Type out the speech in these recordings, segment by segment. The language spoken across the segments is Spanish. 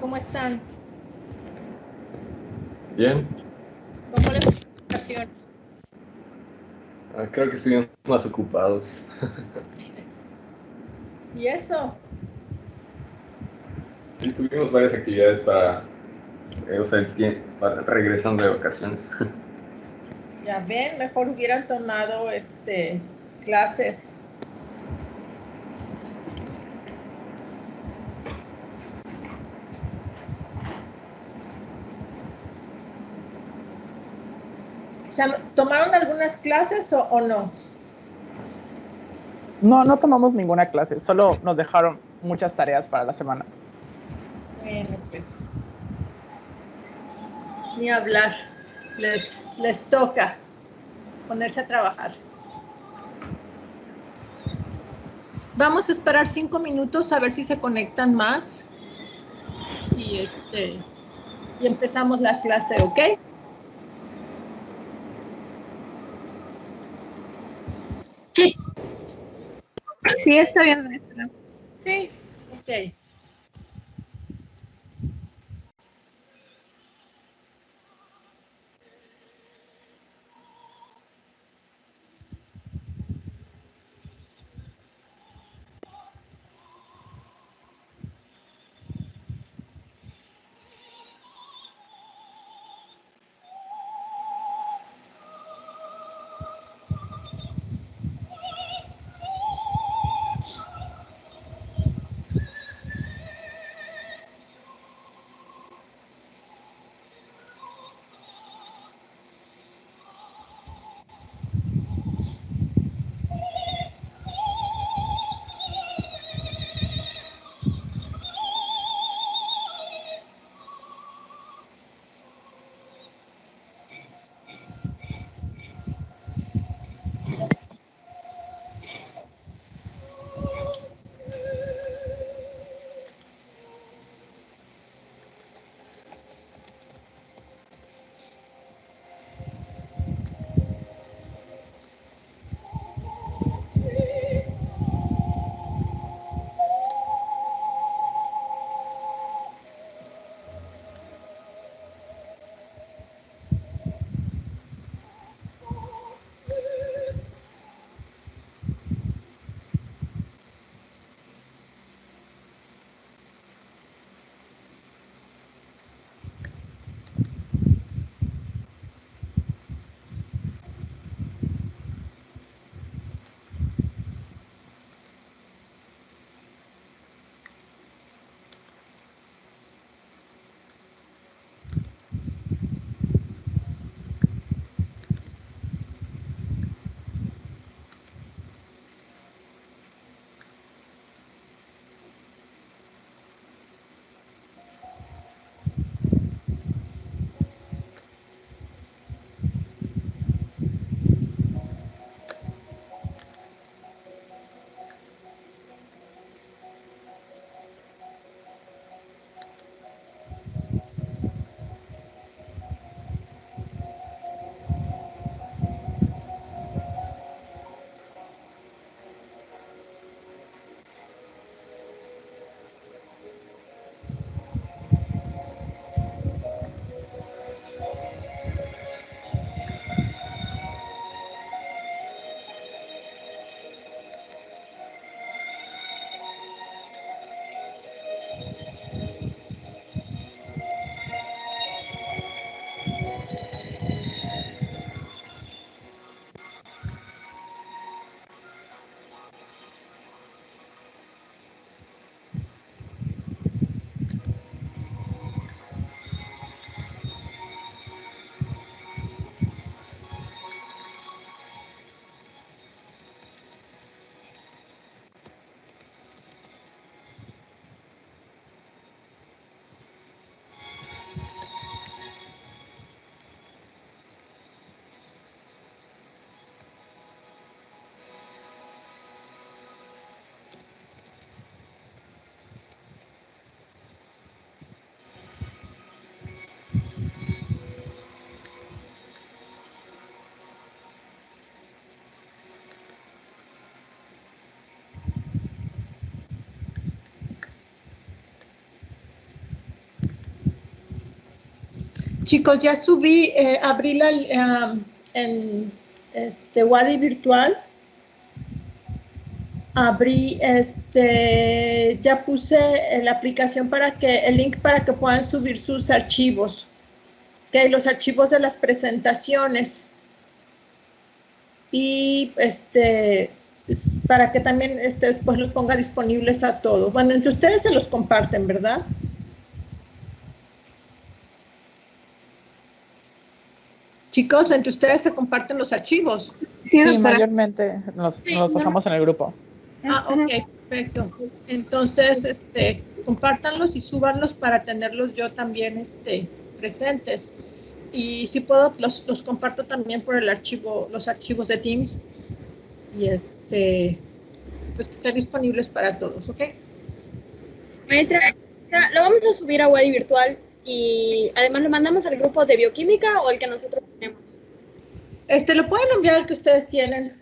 ¿Cómo están? Bien. ¿Cómo les fue las vacaciones? Creo que estuvimos más ocupados. ¿Y eso? Sí, tuvimos varias actividades para, regresando de vacaciones. Ya ven, mejor hubieran tomado clases. O sea, ¿tomaron algunas clases o no? No tomamos ninguna clase, solo nos dejaron muchas tareas para la semana. Bueno, pues ni hablar. Les toca ponerse a trabajar. Vamos a esperar 5 minutos a ver si se conectan más. Y empezamos la clase, ¿ok? Sí. Sí, está bien, maestra. Sí, ok. Chicos, ya subí, abrí en Wadi virtual. Abrí, ya puse la aplicación el link para que puedan subir sus archivos. Okay, los archivos de las presentaciones. Y para que también después los ponga disponibles a todos. Bueno, entre ustedes se los comparten, ¿verdad? Chicos, entre ustedes se comparten los archivos. Sí, mayormente nos pasamos en el grupo. Ah, ok, perfecto. Entonces, compártanlos y súbanlos para tenerlos yo también presentes. Y si puedo, los comparto también por el archivo, los archivos de Teams. Y pues que estén disponibles para todos, ¿ok? Maestra, lo vamos a subir a Wadi virtual y además lo mandamos al grupo de bioquímica o el que nosotros tenemos. Lo pueden enviar al que ustedes tienen.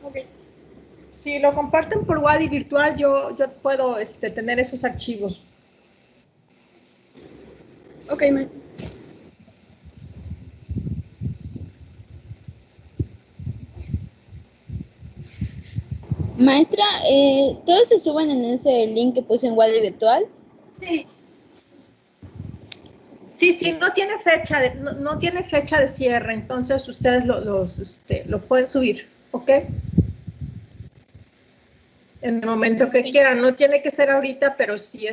Ok. Si lo comparten por Wadi virtual, yo puedo tener esos archivos. Ok, maestra. Maestra, ¿todos se suben en ese link que puse en Wadi virtual? Sí. Sí, no tiene fecha no tiene fecha de cierre, entonces ustedes lo pueden subir, ¿ok? En el momento que quieran, no tiene que ser ahorita, pero sí,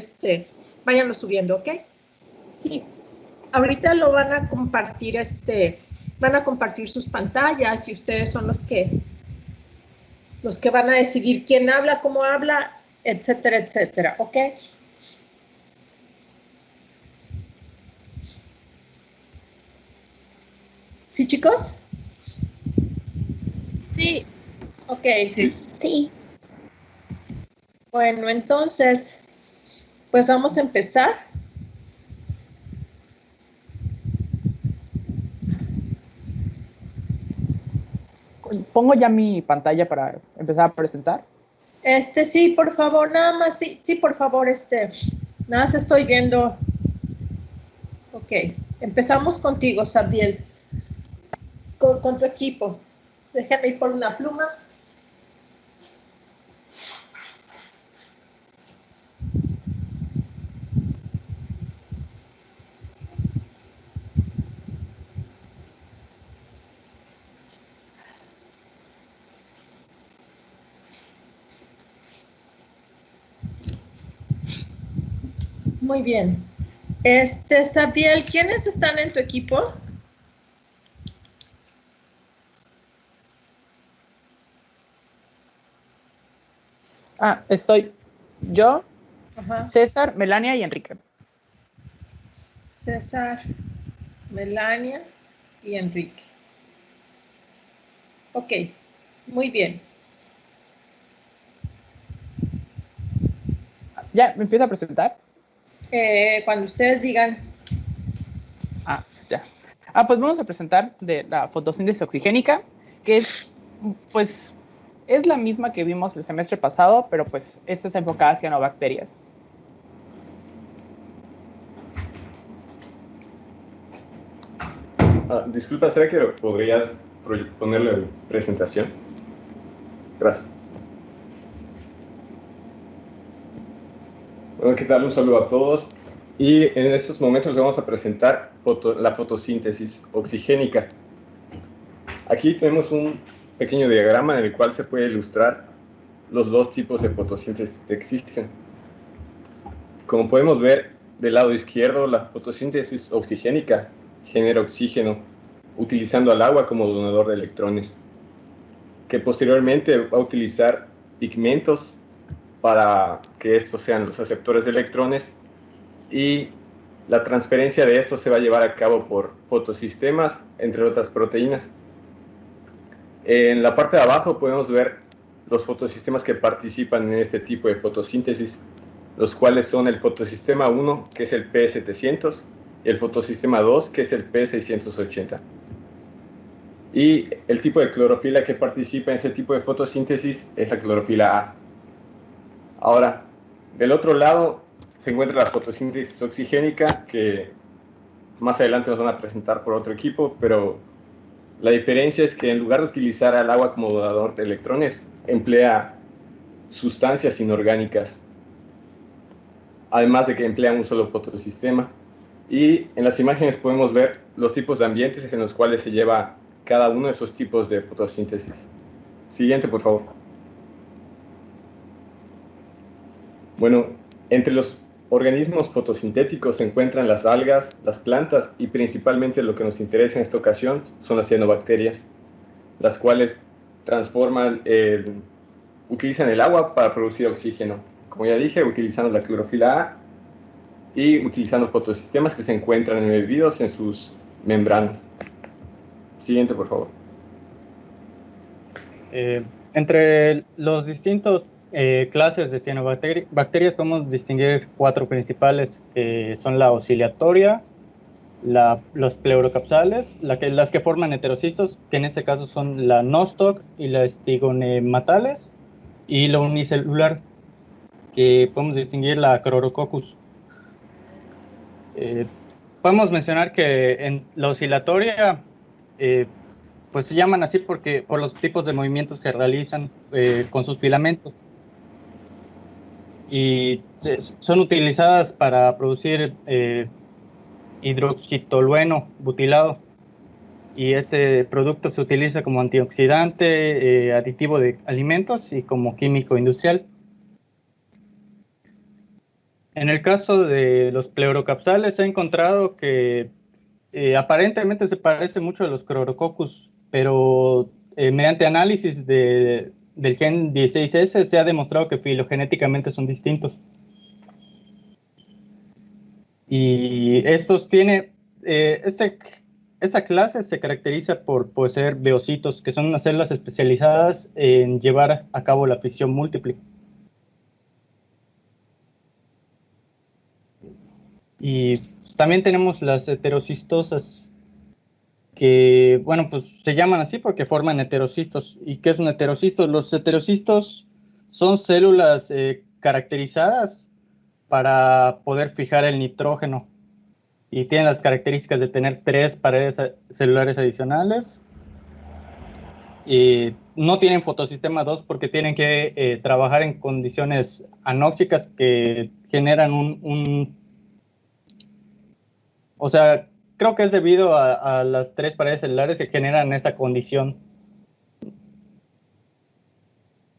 váyanlo subiendo, ¿ok? Sí. Ahorita lo van a compartir, van a compartir sus pantallas y ustedes son los que van a decidir quién habla, cómo habla, etcétera, etcétera, ¿ok? ¿Sí, chicos? Sí. Ok. Sí. Bueno, entonces, pues vamos a empezar. ¿Pongo ya mi pantalla para empezar a presentar? Sí, por favor, nada más, sí, por favor, nada más estoy viendo. Ok, empezamos contigo, Sabdiel, con tu equipo. Déjame ir por una pluma. Muy bien. Sabdiel, ¿quiénes están en tu equipo? Estoy yo, Ajá. César, Melania y Enrique. César, Melania y Enrique. Ok, muy bien. ¿Ya me empiezo a presentar? Cuando ustedes digan. Pues ya. Pues vamos a presentar de la fotosíntesis oxigénica, que es la misma que vimos el semestre pasado, pero pues esta está enfocada hacia cianobacterias. Disculpa, ¿será que podrías ponerle presentación? Gracias. Bueno, ¿qué tal? Un saludo a todos. Y en estos momentos les vamos a presentar la fotosíntesis oxigénica. Aquí tenemos un pequeño diagrama en el cual se puede ilustrar los dos tipos de fotosíntesis que existen. Como podemos ver del lado izquierdo, la fotosíntesis oxigénica genera oxígeno utilizando al agua como donador de electrones, que posteriormente va a utilizar pigmentos para que estos sean los receptores de electrones, y la transferencia de estos se va a llevar a cabo por fotosistemas, entre otras proteínas. En la parte de abajo podemos ver los fotosistemas que participan en este tipo de fotosíntesis, los cuales son el fotosistema 1, que es el P700, y el fotosistema 2, que es el P680. Y el tipo de clorofila que participa en ese tipo de fotosíntesis es la clorofila A. Ahora, del otro lado se encuentra la fotosíntesis oxigénica, que más adelante nos van a presentar por otro equipo, pero la diferencia es que en lugar de utilizar al agua como dador de electrones, emplea sustancias inorgánicas, además de que emplea un solo fotosistema. Y en las imágenes podemos ver los tipos de ambientes en los cuales se lleva cada uno de esos tipos de fotosíntesis. Siguiente, por favor. Bueno, entre los organismos fotosintéticos se encuentran las algas, las plantas y principalmente lo que nos interesa en esta ocasión son las cianobacterias, las cuales utilizan el agua para producir oxígeno. Como ya dije, utilizando la clorofila A y utilizando fotosistemas que se encuentran embebidos en sus membranas. Siguiente, por favor. Entre los distintos clases de cianobacterias podemos distinguir 4 principales, que son la oscilatoria, los pleurocapsales, las que forman heterocistos, que en este caso son la nostoc y la stigonematales, y la unicelular, que podemos distinguir la Chlorococcus. Podemos mencionar que en la oscilatoria pues se llaman así por los tipos de movimientos que realizan con sus filamentos, y son utilizadas para producir hidroxitolueno butilado, y ese producto se utiliza como antioxidante, aditivo de alimentos y como químico industrial. En el caso de los pleurocapsales se ha encontrado que aparentemente se parece mucho a los Chlorococcus, pero mediante análisis del gen 16S se ha demostrado que filogenéticamente son distintos. Y estos esta clase se caracteriza por poseer beocitos, que son unas células especializadas en llevar a cabo la fisión múltiple. Y también tenemos las heterocistosas, que, bueno, pues se llaman así porque forman heterocistos. ¿Y qué es un heterocisto? Los heterocistos son células caracterizadas para poder fijar el nitrógeno, y tienen las características de tener 3 paredes celulares adicionales. Y no tienen fotosistema 2 porque tienen que trabajar en condiciones anóxicas que generan o sea, creo que es debido a las 3 paredes celulares que generan esa condición.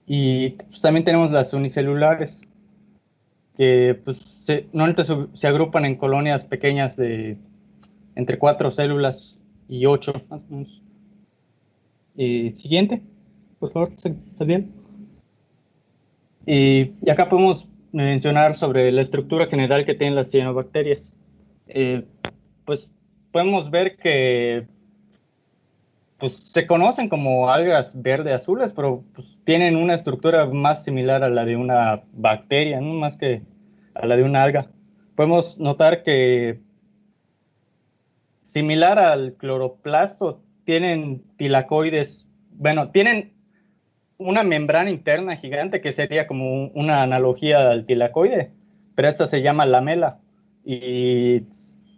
Y pues, también tenemos las unicelulares, que pues, normalmente se agrupan en colonias pequeñas de entre 4 células y 8, más o menos. Siguiente, por favor, ¿está bien? Y acá podemos mencionar sobre la estructura general que tienen las cianobacterias. Pues podemos ver que pues, se conocen como algas verde azules, pero pues, tienen una estructura más similar a la de una bacteria, ¿no? Más que a la de una alga. Podemos notar que, similar al cloroplasto, tienen tilacoides. Bueno, tienen una membrana interna gigante que sería como una analogía al tilacoide, pero esta se llama lamela y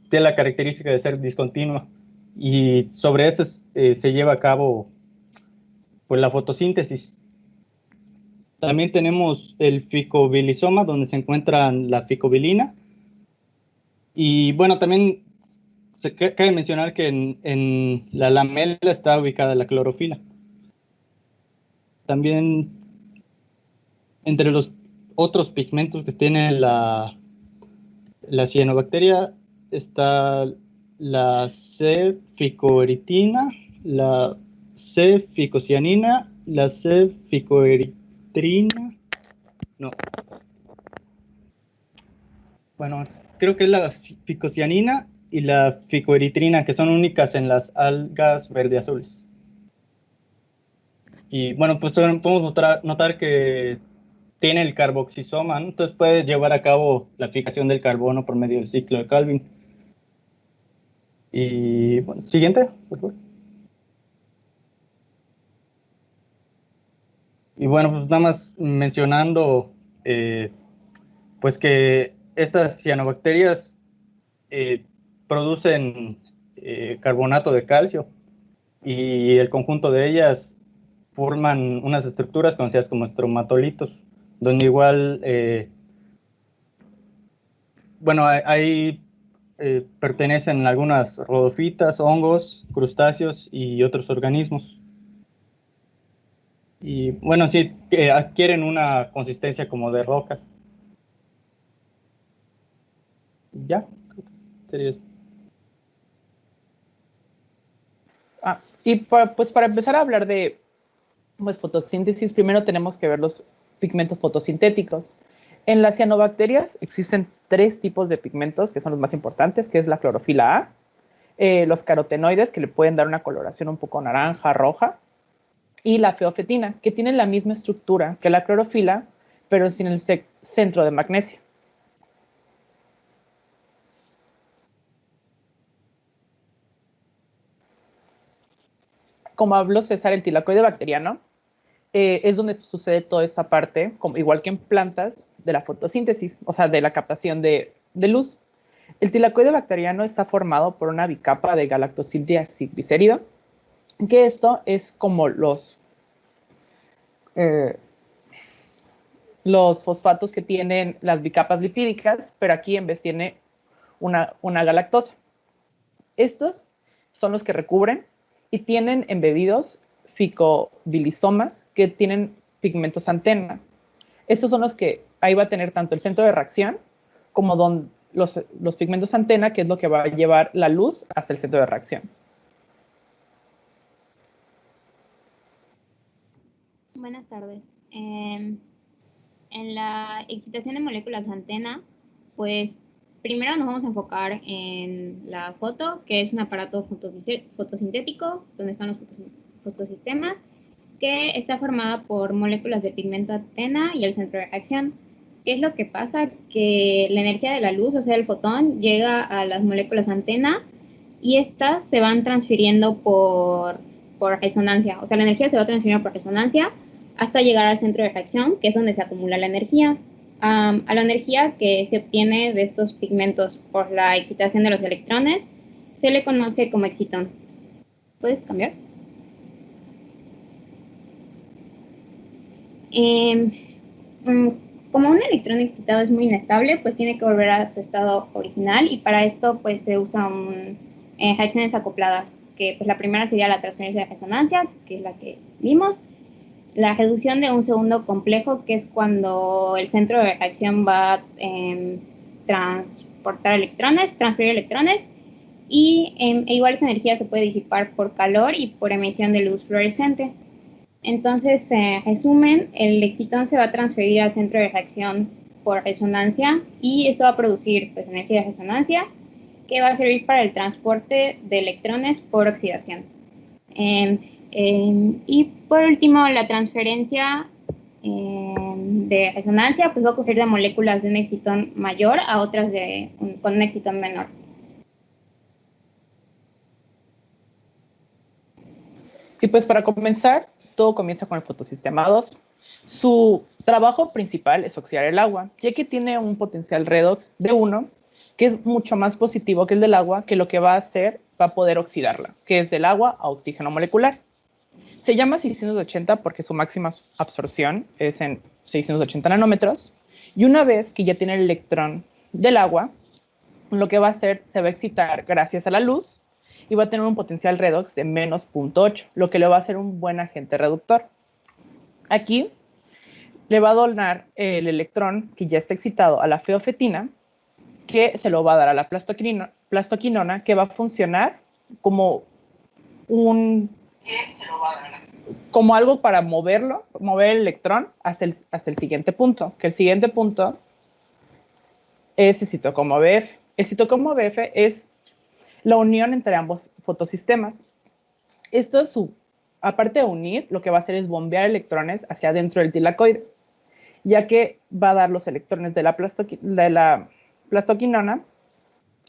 tiene la característica de ser discontinua, y sobre esto se lleva a cabo pues, la fotosíntesis. También tenemos el ficobilisoma, donde se encuentra la ficobilina, y bueno, también cabe mencionar que en la lamela está ubicada la clorofila. También entre los otros pigmentos que tiene la cianobacteria está la C-ficoeritina, la C-ficocianina, la C-ficoeritrina. No. Bueno, creo que es la ficocianina y la ficoeritrina, que son únicas en las algas verde azules. Y bueno, pues podemos notar que tiene el carboxisoma, ¿no? Entonces puede llevar a cabo la fijación del carbono por medio del ciclo de Calvin. Y bueno, siguiente, por favor. Y bueno, pues nada más mencionando pues que estas cianobacterias producen carbonato de calcio y el conjunto de ellas forman unas estructuras conocidas como estromatolitos, donde igual, bueno, ahí pertenecen algunas rodofitas, hongos, crustáceos y otros organismos. Y bueno, sí, adquieren una consistencia como de rocas. Ya, sería eso. Y pues para empezar a hablar de pues, fotosíntesis, primero tenemos que ver los pigmentos fotosintéticos. En las cianobacterias existen 3 tipos de pigmentos que son los más importantes, que es la clorofila A, los carotenoides, que le pueden dar una coloración un poco naranja, roja, y la feofetina, que tienen la misma estructura que la clorofila, pero sin el centro de magnesio. Como habló César, el tilacoide bacteriano es donde sucede toda esta parte, como, igual que en plantas, de la fotosíntesis, o sea, de la captación de luz. El tilacoide bacteriano está formado por una bicapa de galactosildiaciglicérido, que esto es como los fosfatos que tienen las bicapas lipídicas, pero aquí en vez tiene una galactosa. Estos son los que recubren y tienen embebidos ficobilisomas que tienen pigmentos antena. Estos son los que ahí va a tener tanto el centro de reacción como los pigmentos antena, que es lo que va a llevar la luz hasta el centro de reacción. Buenas tardes. En la excitación de moléculas antena, pues primero nos vamos a enfocar en la foto, que es un aparato fotosintético, donde están los fotosistemas, que está formada por moléculas de pigmento antena y el centro de reacción. ¿Qué es lo que pasa? Que la energía de la luz, o sea, el fotón, llega a las moléculas antena y estas se van transfiriendo por resonancia. O sea, la energía se va transfiriendo por resonancia hasta llegar al centro de reacción, que es donde se acumula la energía. A la energía que se obtiene de estos pigmentos por la excitación de los electrones se le conoce como excitón. ¿Puedes cambiar? Como un electrón excitado es muy inestable, pues tiene que volver a su estado original, y para esto pues se usan reacciones acopladas, que pues la primera sería la transferencia de resonancia, que es la que vimos, la reducción de un segundo complejo, que es cuando el centro de reacción va a transferir electrones, y igual esa energía se puede disipar por calor y por emisión de luz fluorescente. Entonces, en resumen, el excitón se va a transferir al centro de reacción por resonancia, y esto va a producir pues, energía de resonancia, que va a servir para el transporte de electrones por oxidación. Y por último, la transferencia de resonancia pues va a ocurrir de moléculas de un excitón mayor a otras con un excitón menor. Y pues para comenzar, todo comienza con el fotosistema 2. Su trabajo principal es oxidar el agua, ya que tiene un potencial redox de 1, que es mucho más positivo que el del agua, que lo que va a hacer va a poder oxidarla, que es del agua a oxígeno molecular. Se llama 680 porque su máxima absorción es en 680 nanómetros, y una vez que ya tiene el electrón del agua, lo que va a hacer, se va a excitar gracias a la luz, y va a tener un potencial redox de menos 0.8, lo que le va a hacer un buen agente reductor. Aquí le va a donar el electrón que ya está excitado a la feofetina, que se lo va a dar a la plastoquinona, que va a funcionar como algo para mover el electrón hasta el siguiente punto, que el siguiente punto es el citocromo BF. El citocromo BF es la unión entre ambos fotosistemas. Esto, aparte de unir, lo que va a hacer es bombear electrones hacia adentro del tilacoide, ya que va a dar los electrones de la plastoquinona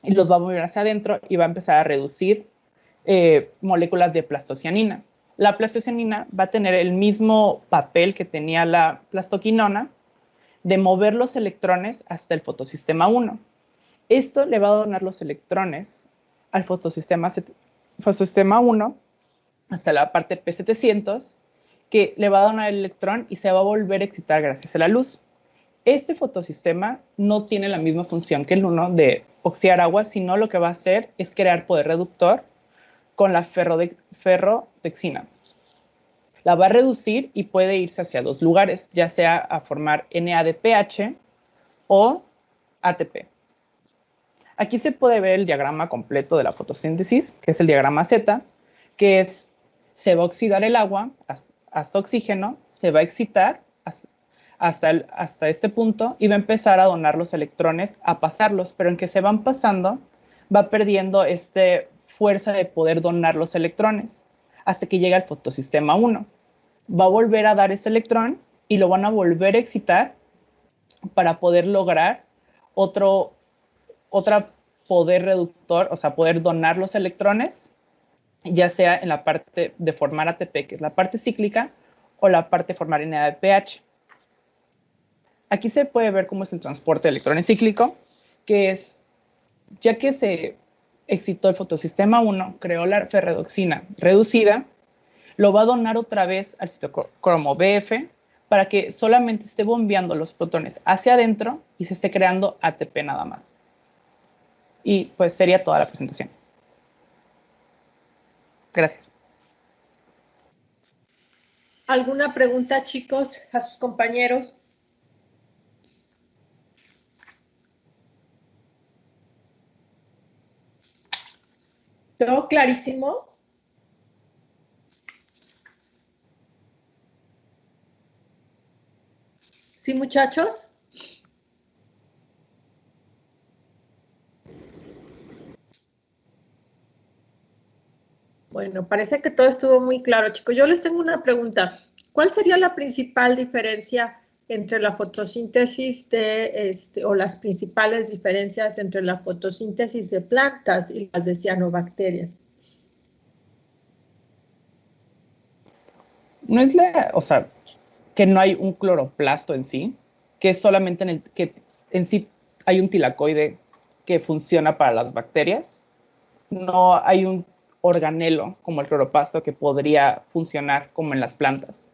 y los va a mover hacia adentro, y va a empezar a reducir moléculas de plastocianina. La plastocianina va a tener el mismo papel que tenía la plastoquinona, de mover los electrones hasta el fotosistema 1. Esto le va a donar los electrones al fotosistema 1 hasta la parte P700, que le va a donar el electrón y se va a volver a excitar gracias a la luz. Este fotosistema no tiene la misma función que el 1 de oxidar agua, sino lo que va a hacer es crear poder reductor con la ferrodexina. La va a reducir y puede irse hacia dos lugares, ya sea a formar NADPH o ATP. Aquí se puede ver el diagrama completo de la fotosíntesis, que es el diagrama Z, que es, se va a oxidar el agua hasta oxígeno, se va a excitar hasta este punto y va a empezar a donar los electrones, a pasarlos, pero en que se van pasando, va perdiendo esta fuerza de poder donar los electrones, hasta que llega al fotosistema 1. Va a volver a dar ese electrón y lo van a volver a excitar para poder lograr otra poder reductor, o sea, poder donar los electrones, ya sea en la parte de formar ATP, que es la parte cíclica, o la parte de formar NADPH. Aquí se puede ver cómo es el transporte de electrones cíclico, que es, ya que se excitó el fotosistema 1, creó la ferredoxina reducida, lo va a donar otra vez al citocromo BF para que solamente esté bombeando los protones hacia adentro y se esté creando ATP nada más. Y pues sería toda la presentación. Gracias. ¿Alguna pregunta, chicos, a sus compañeros? ¿Todo clarísimo? ¿Sí, muchachos? Bueno, parece que todo estuvo muy claro, chicos. Yo les tengo una pregunta. ¿Cuál sería la principal diferencia entre la fotosíntesis o las principales diferencias entre la fotosíntesis de plantas y las de cianobacterias? No es o sea, que no hay un cloroplasto en sí, que es solamente que en sí hay un tilacoide que funciona para las bacterias. No hay un organelo como el cloroplasto que podría funcionar como en las plantas.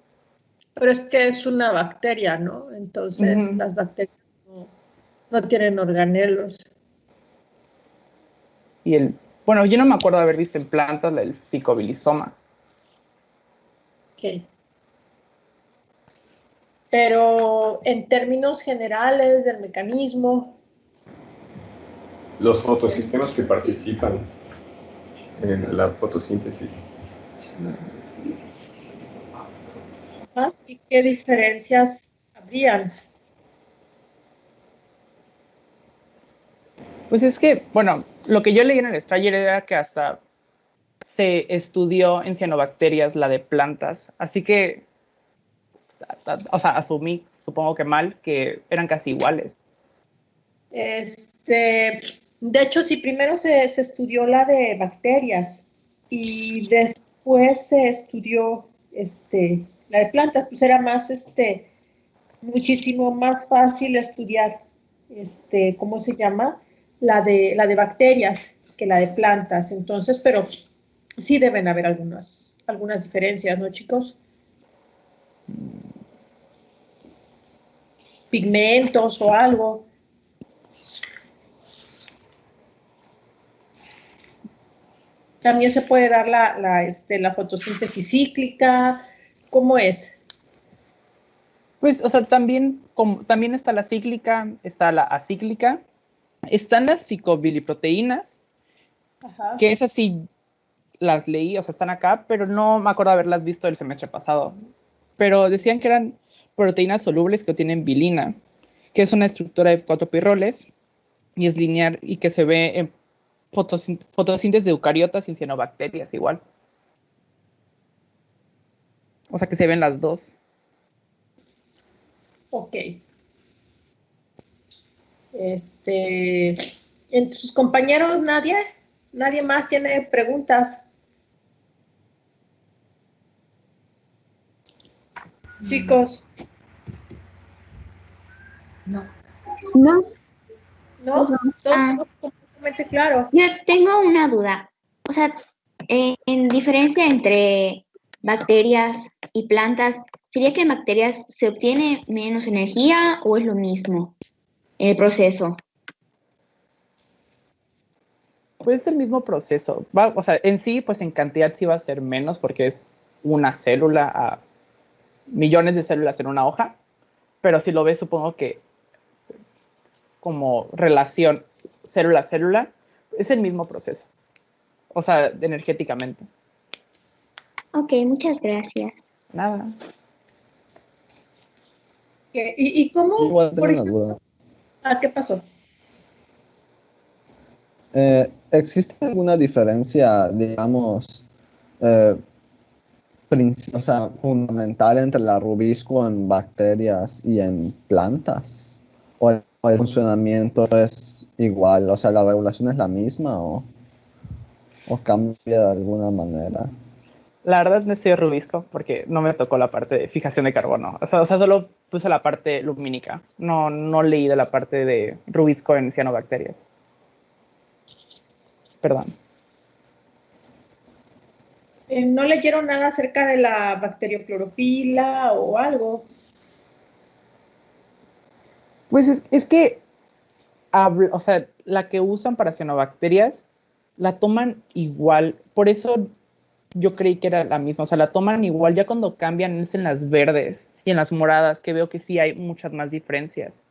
Pero es que es una bacteria, ¿no? Entonces las bacterias no tienen organelos. Y bueno, yo no me acuerdo de haber visto en plantas el ficobilisoma. Ok. Pero en términos generales del mecanismo. Los fotosistemas que participan en la fotosíntesis. ¿Y qué diferencias habrían? Pues es que, bueno, lo que yo leí en el Strayer era que hasta se estudió en cianobacterias la de plantas, así que, o sea, asumí, supongo que mal, que eran casi iguales. De hecho, sí, primero se estudió la de bacterias y después se estudió la de plantas, pues era más, muchísimo más fácil estudiar, ¿cómo se llama? La de bacterias que la de plantas. Entonces, pero sí deben haber algunas diferencias, ¿no, chicos? Pigmentos o algo. También se puede dar la fotosíntesis cíclica. ¿Cómo es? Pues, o sea, también está la cíclica, está la acíclica, están las ficobiliproteínas, que esas sí las leí, o sea, están acá, pero no me acuerdo haberlas visto el semestre pasado. Pero decían que eran proteínas solubles que tienen bilina, que es una estructura de 4 pirroles y es lineal y que se ve en fotosíntesis de eucariotas y cianobacterias igual. O sea que se ven las dos. Ok. ¿Entre sus compañeros nadie más tiene preguntas? Chicos. No. ¿No? ¿Todos perfectamente claro. Yo tengo una duda. O sea, en diferencia entre bacterias y plantas, ¿sería que en bacterias se obtiene menos energía o es lo mismo en el proceso? Pues es el mismo proceso. O sea, en sí, pues en cantidad sí va a ser menos porque es una célula a millones de células en una hoja, pero si lo ves, supongo que como relación célula-célula, es el mismo proceso, o sea, energéticamente. Ok, muchas gracias. Nada. ¿Y cómo, Igual tengo por una ejemplo, duda. qué pasó? ¿Existe alguna diferencia, digamos, eh, o sea, fundamental entre la rubisco en bacterias y en plantas? ¿O el funcionamiento es igual? O sea, ¿la regulación es la misma o cambia de alguna manera? La verdad no soy rubisco porque no me tocó la parte de fijación de carbono. O sea solo puse la parte lumínica. No leí de la parte de rubisco en cianobacterias. Perdón. ¿No leyeron nada acerca de la bacterioclorofila o algo? Pues es que, o sea, la que usan para cianobacterias la toman igual. Por eso yo creí que era la misma. O sea, la toman igual. Ya cuando cambian es en las verdes y en las moradas, que veo que sí hay muchas más diferencias.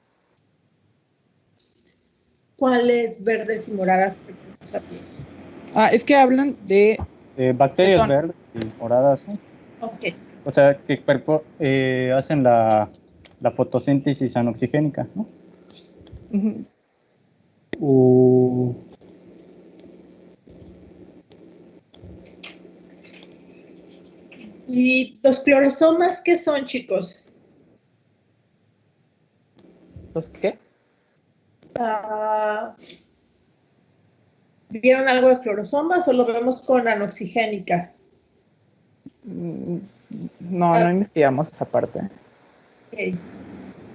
¿Cuáles verdes y moradas? Es que hablan de... Bacterias son- verdes y moradas, ¿no? Ok. O sea, que hacen la fotosíntesis anoxigénica, ¿no? Ujú. ¿Y los clorosomas qué son, chicos? ¿Los qué? ¿Vieron algo de clorosomas o lo vemos con anoxigénica? No investigamos esa parte. Ok,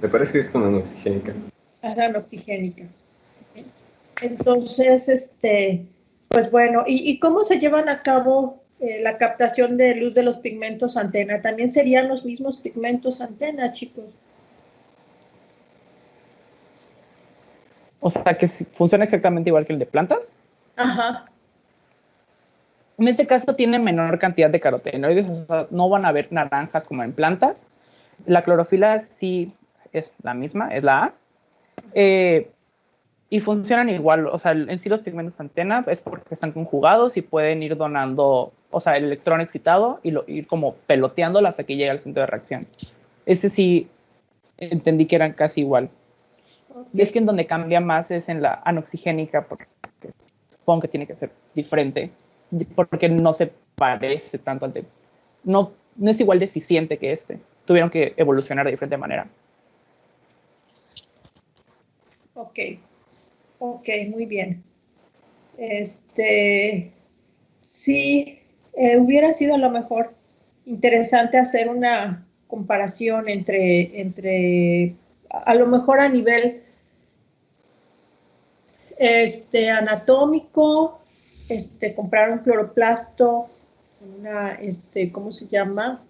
Me parece que es con anoxigénica. es anoxigénica. Ok. Entonces, pues bueno, ¿y cómo se llevan a cabo la captación de luz de los pigmentos antena? ¿También serían los mismos pigmentos antena, chicos? O sea, que funciona exactamente igual que el de plantas. Ajá. En este caso tiene menor cantidad de carotenoides, o sea, no van a haber naranjas como en plantas. La clorofila sí es la misma, es la A. Y funcionan igual, o sea, en sí los pigmentos antena es porque están conjugados y pueden ir donando, o sea, el electrón excitado y ir como peloteándolo hasta que llegue al centro de reacción. Ese sí entendí que eran casi igual. Okay. Y es que en donde cambia más es en la anoxigénica, porque supongo que tiene que ser diferente, porque no se parece tanto al de... No es igual de eficiente que este. Tuvieron que evolucionar de diferente manera. Ok, muy bien. Sí, hubiera sido a lo mejor interesante hacer una comparación entre a lo mejor a nivel anatómico, comprar un cloroplasto, ¿cómo se llama?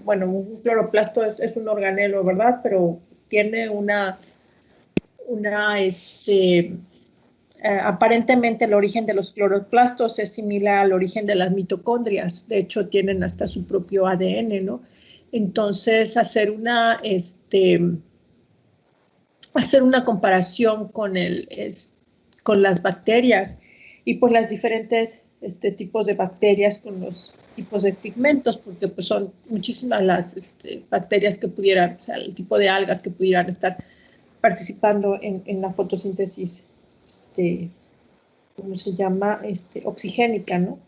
Bueno, un cloroplasto es un organelo, ¿verdad? Pero tiene aparentemente el origen de los cloroplastos es similar al origen de las mitocondrias. De hecho, tienen hasta su propio ADN, ¿no? Entonces, hacer una comparación con las bacterias y pues las diferentes tipos de bacterias con los tipos de pigmentos, porque pues son muchísimas las bacterias que pudieran, o sea, el tipo de algas que pudieran estar participando en la fotosíntesis, ¿cómo se llama? Oxigénica, ¿no?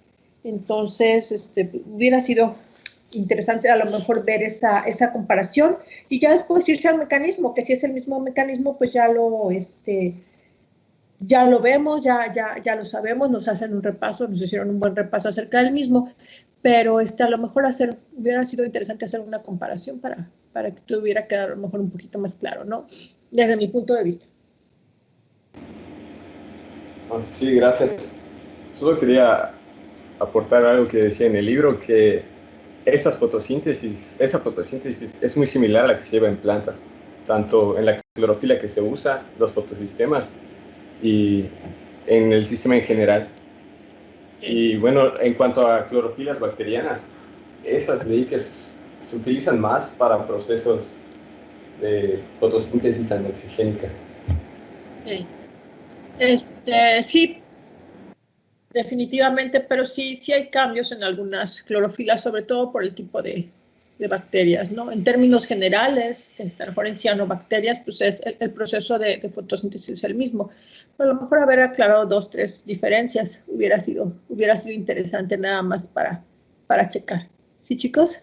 Entonces, hubiera sido interesante a lo mejor ver esa comparación y ya después irse al mecanismo, que si es el mismo mecanismo, pues ya lo vemos, ya lo sabemos, nos hacen un repaso, nos hicieron un buen repaso acerca del mismo, pero a lo mejor hubiera sido interesante hacer una comparación para que tuviera quedado a lo mejor un poquito más claro, ¿no? Desde mi punto de vista. Sí, gracias. Solo quería aportar algo que decía en el libro, que esa fotosíntesis es muy similar a la que se lleva en plantas, tanto en la clorofila que se usa, los fotosistemas y en el sistema en general. Y bueno, en cuanto a clorofilas bacterianas, esas leí que se utilizan más para procesos de fotosíntesis anoxigénica. Sí. Sí, definitivamente, pero sí hay cambios en algunas clorofilas, sobre todo por el tipo de bacterias, ¿no? En términos generales, a lo mejor en cianobacterias, pues el proceso de fotosíntesis es el mismo. Pero a lo mejor haber aclarado 2, 3 diferencias hubiera sido interesante nada más para checar. ¿Sí, chicos?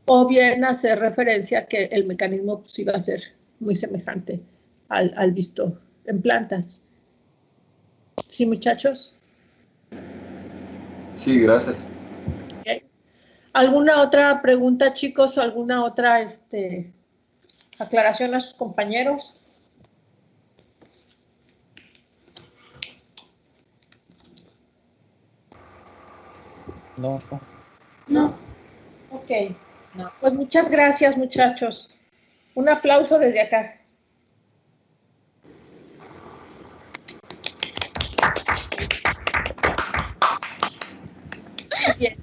O bien hacer referencia a que el mecanismo pues, iba a ser muy semejante al visto en plantas. ¿Sí, muchachos? Sí, gracias. Okay. ¿Alguna otra pregunta, chicos, o alguna otra aclaración a sus compañeros? No. No. Ok. No. Pues muchas gracias, muchachos. Un aplauso desde acá. Bien.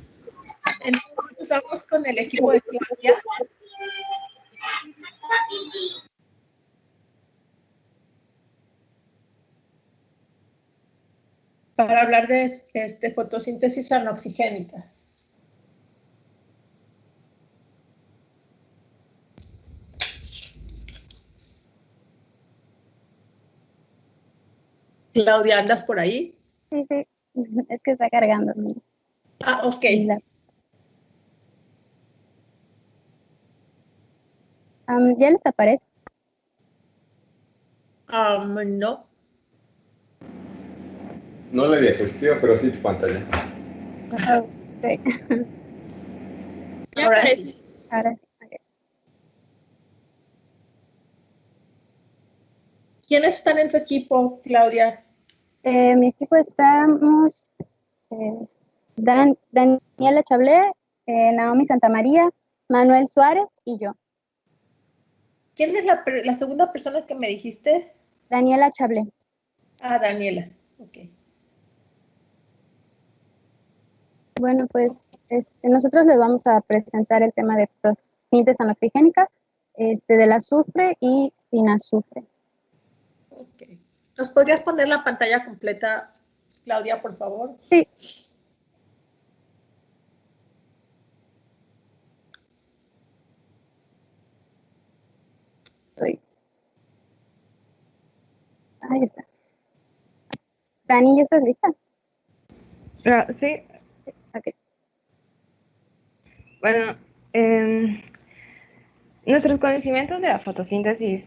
Entonces vamos con el equipo de Claudia. Para hablar de fotosíntesis anoxigénica. Claudia, ¿andas por ahí? Sí, es que está cargando. Ah, ok. ¿Ya les aparece? No. No la diapositiva, pero sí tu pantalla. Okay. Ahora sí. Ahora sí. Okay. ¿Quiénes están en tu equipo, Claudia? Mi equipo estamos Daniela Chablé, Naomi Santamaría, Manuel Suárez y yo. ¿Quién es la segunda persona que me dijiste? Daniela Chablé. Ah, Daniela. Ok. Bueno, pues nosotros les vamos a presentar el tema de fotosíntesis anoxigénica, del azufre y sin azufre. Ok. ¿Nos podrías poner la pantalla completa, Claudia, por favor? Sí. Ahí está. Dani, ¿ya estás lista? Sí. Okay. Bueno, nuestros conocimientos de la fotosíntesis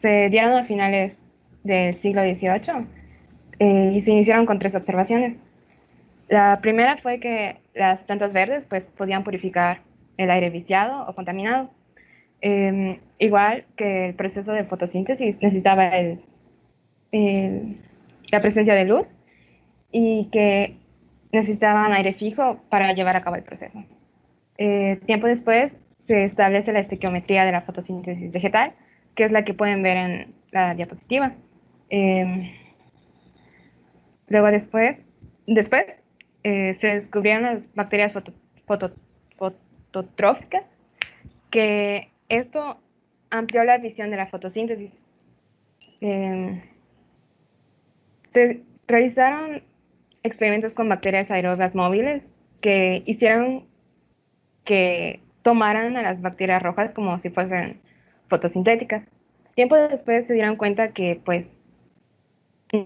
se dieron a finales del siglo XVIII y se iniciaron con 3 observaciones. La primera fue que las plantas verdes pues, podían purificar el aire viciado o contaminado. Igual que el proceso de fotosíntesis necesitaba la presencia de luz y que necesitaban aire fijo para llevar a cabo el proceso. Tiempo después se establece la estequiometría de la fotosíntesis vegetal, que es la que pueden ver en la diapositiva. Luego después se descubrieron las bacterias fototróficas, que esto amplió la visión de la fotosíntesis. Se realizaron experimentos con bacterias aerobias móviles que hicieron que tomaran a las bacterias rojas como si fuesen fotosintéticas. Tiempo después se dieron cuenta que pues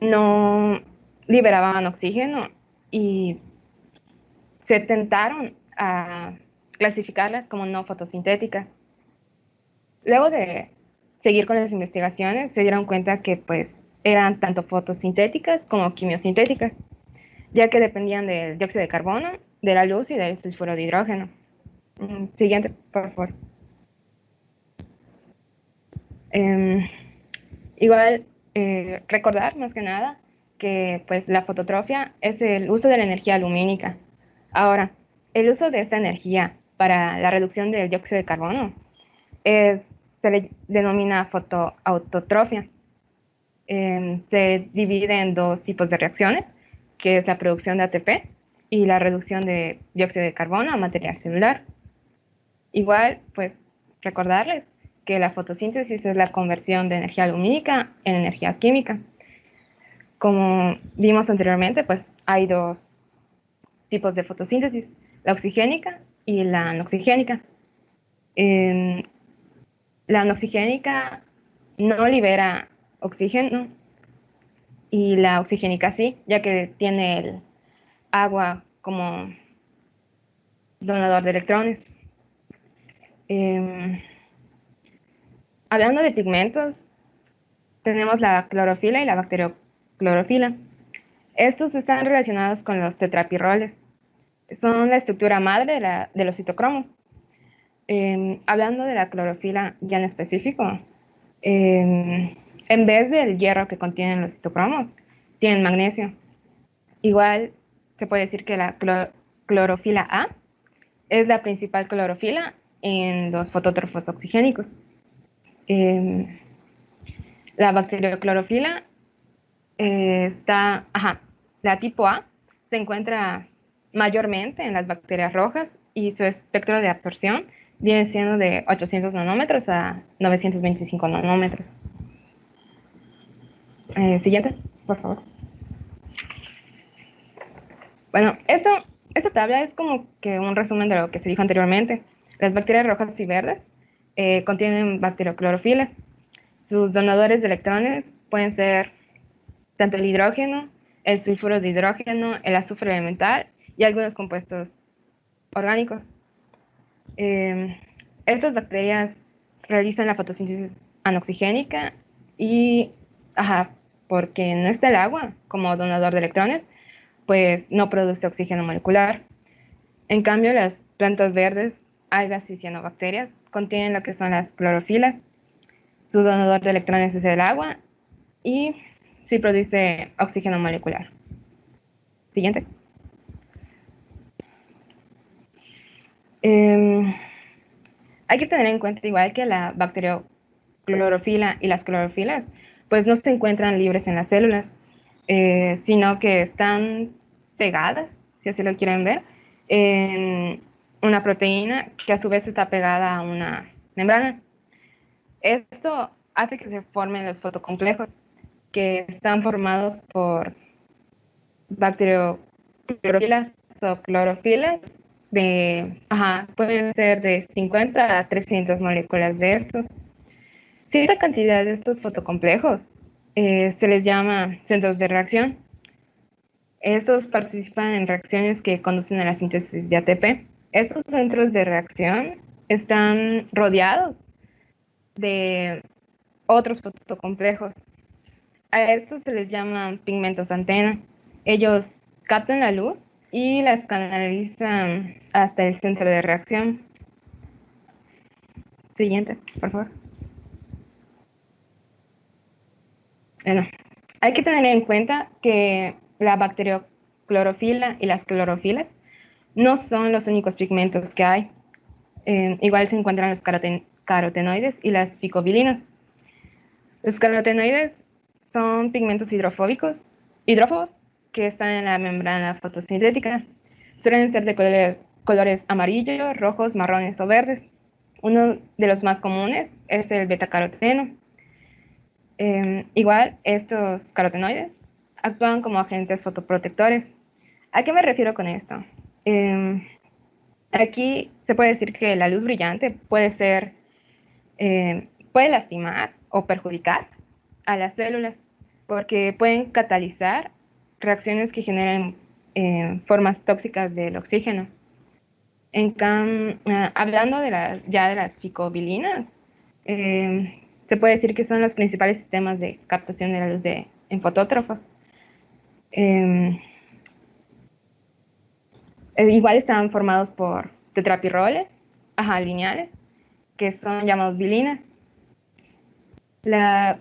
no liberaban oxígeno y se tentaron a clasificarlas como no fotosintéticas. Luego de seguir con las investigaciones se dieron cuenta que pues eran tanto fotosintéticas como quimiosintéticas, ya que dependían del dióxido de carbono, de la luz y del sulfuro de hidrógeno. Siguiente, por favor. Igual, recordar más que nada que pues la fototrofia es el uso de la energía lumínica. Ahora, el uso de esta energía para la reducción del dióxido de carbono se le denomina fotoautotrofia. Se divide en dos tipos de reacciones, que es la producción de ATP y la reducción de dióxido de carbono a material celular. Igual, pues, recordarles que la fotosíntesis es la conversión de energía lumínica en energía química. Como vimos anteriormente, pues hay dos tipos de fotosíntesis, la oxigénica y la anoxigénica. La anoxigénica no libera oxígeno y la oxigénica sí, ya que tiene el agua como donador de electrones. Hablando de pigmentos, tenemos la clorofila y la bacterioclorofila. Estos están relacionados con los tetrapirroles. Son la estructura madre de los citocromos. Hablando de la clorofila ya en específico, en vez del hierro que contienen los citocromos, tienen magnesio. Igual se puede decir que la clorofila A es la principal clorofila en los fotótrofos oxigénicos. La bacterioclorofila la tipo A se encuentra mayormente en las bacterias rojas y su espectro de absorción viene siendo de 800 nanómetros a 925 nanómetros. Siguiente, por favor. Bueno, esta tabla es como que un resumen de lo que se dijo anteriormente. Las bacterias rojas y verdes contienen bacterioclorofilas. Sus donadores de electrones pueden ser tanto el hidrógeno, el sulfuro de hidrógeno, el azufre elemental y algunos compuestos orgánicos. Estas bacterias realizan la fotosíntesis anoxigénica y, porque no está el agua como donador de electrones, pues no produce oxígeno molecular. En cambio, las plantas verdes, algas y cianobacterias contienen lo que son las clorofilas. Su donador de electrones es el agua y sí produce oxígeno molecular. Siguiente. Hay que tener en cuenta igual que la bacterioclorofila y las clorofilas pues no se encuentran libres en las células, sino que están pegadas, si así lo quieren ver, en una proteína que a su vez está pegada a una membrana. Esto hace que se formen los fotocomplejos, que están formados por bacterioclorofilas o clorofilas pueden ser de 50 a 300 moléculas de estos. Cierta cantidad de estos fotocomplejos se les llama centros de reacción. Estos participan en reacciones que conducen a la síntesis de ATP. Estos centros de reacción están rodeados de otros fotocomplejos. A estos se les llaman pigmentos antena. Ellos captan la luz y las canalizan hasta el centro de reacción. Siguiente, por favor. Bueno, hay que tener en cuenta que la bacterioclorofila y las clorofilas no son los únicos pigmentos que hay. Igual se encuentran los carotenoides y las ficobilinas. Los carotenoides son pigmentos hidrófobos que están en la membrana fotosintética. Suelen ser de colores amarillos, rojos, marrones o verdes. Uno de los más comunes es el betacaroteno. Igual, estos carotenoides actúan como agentes fotoprotectores. ¿A qué me refiero con esto? Aquí se puede decir que la luz brillante puede lastimar o perjudicar a las células porque pueden catalizar reacciones que generan formas tóxicas del oxígeno. Hablando de las ficobilinas, se puede decir que son los principales sistemas de captación de la luz en fotótrofos. Igual están formados por tetrapirroles, lineales, que son llamados bilinas.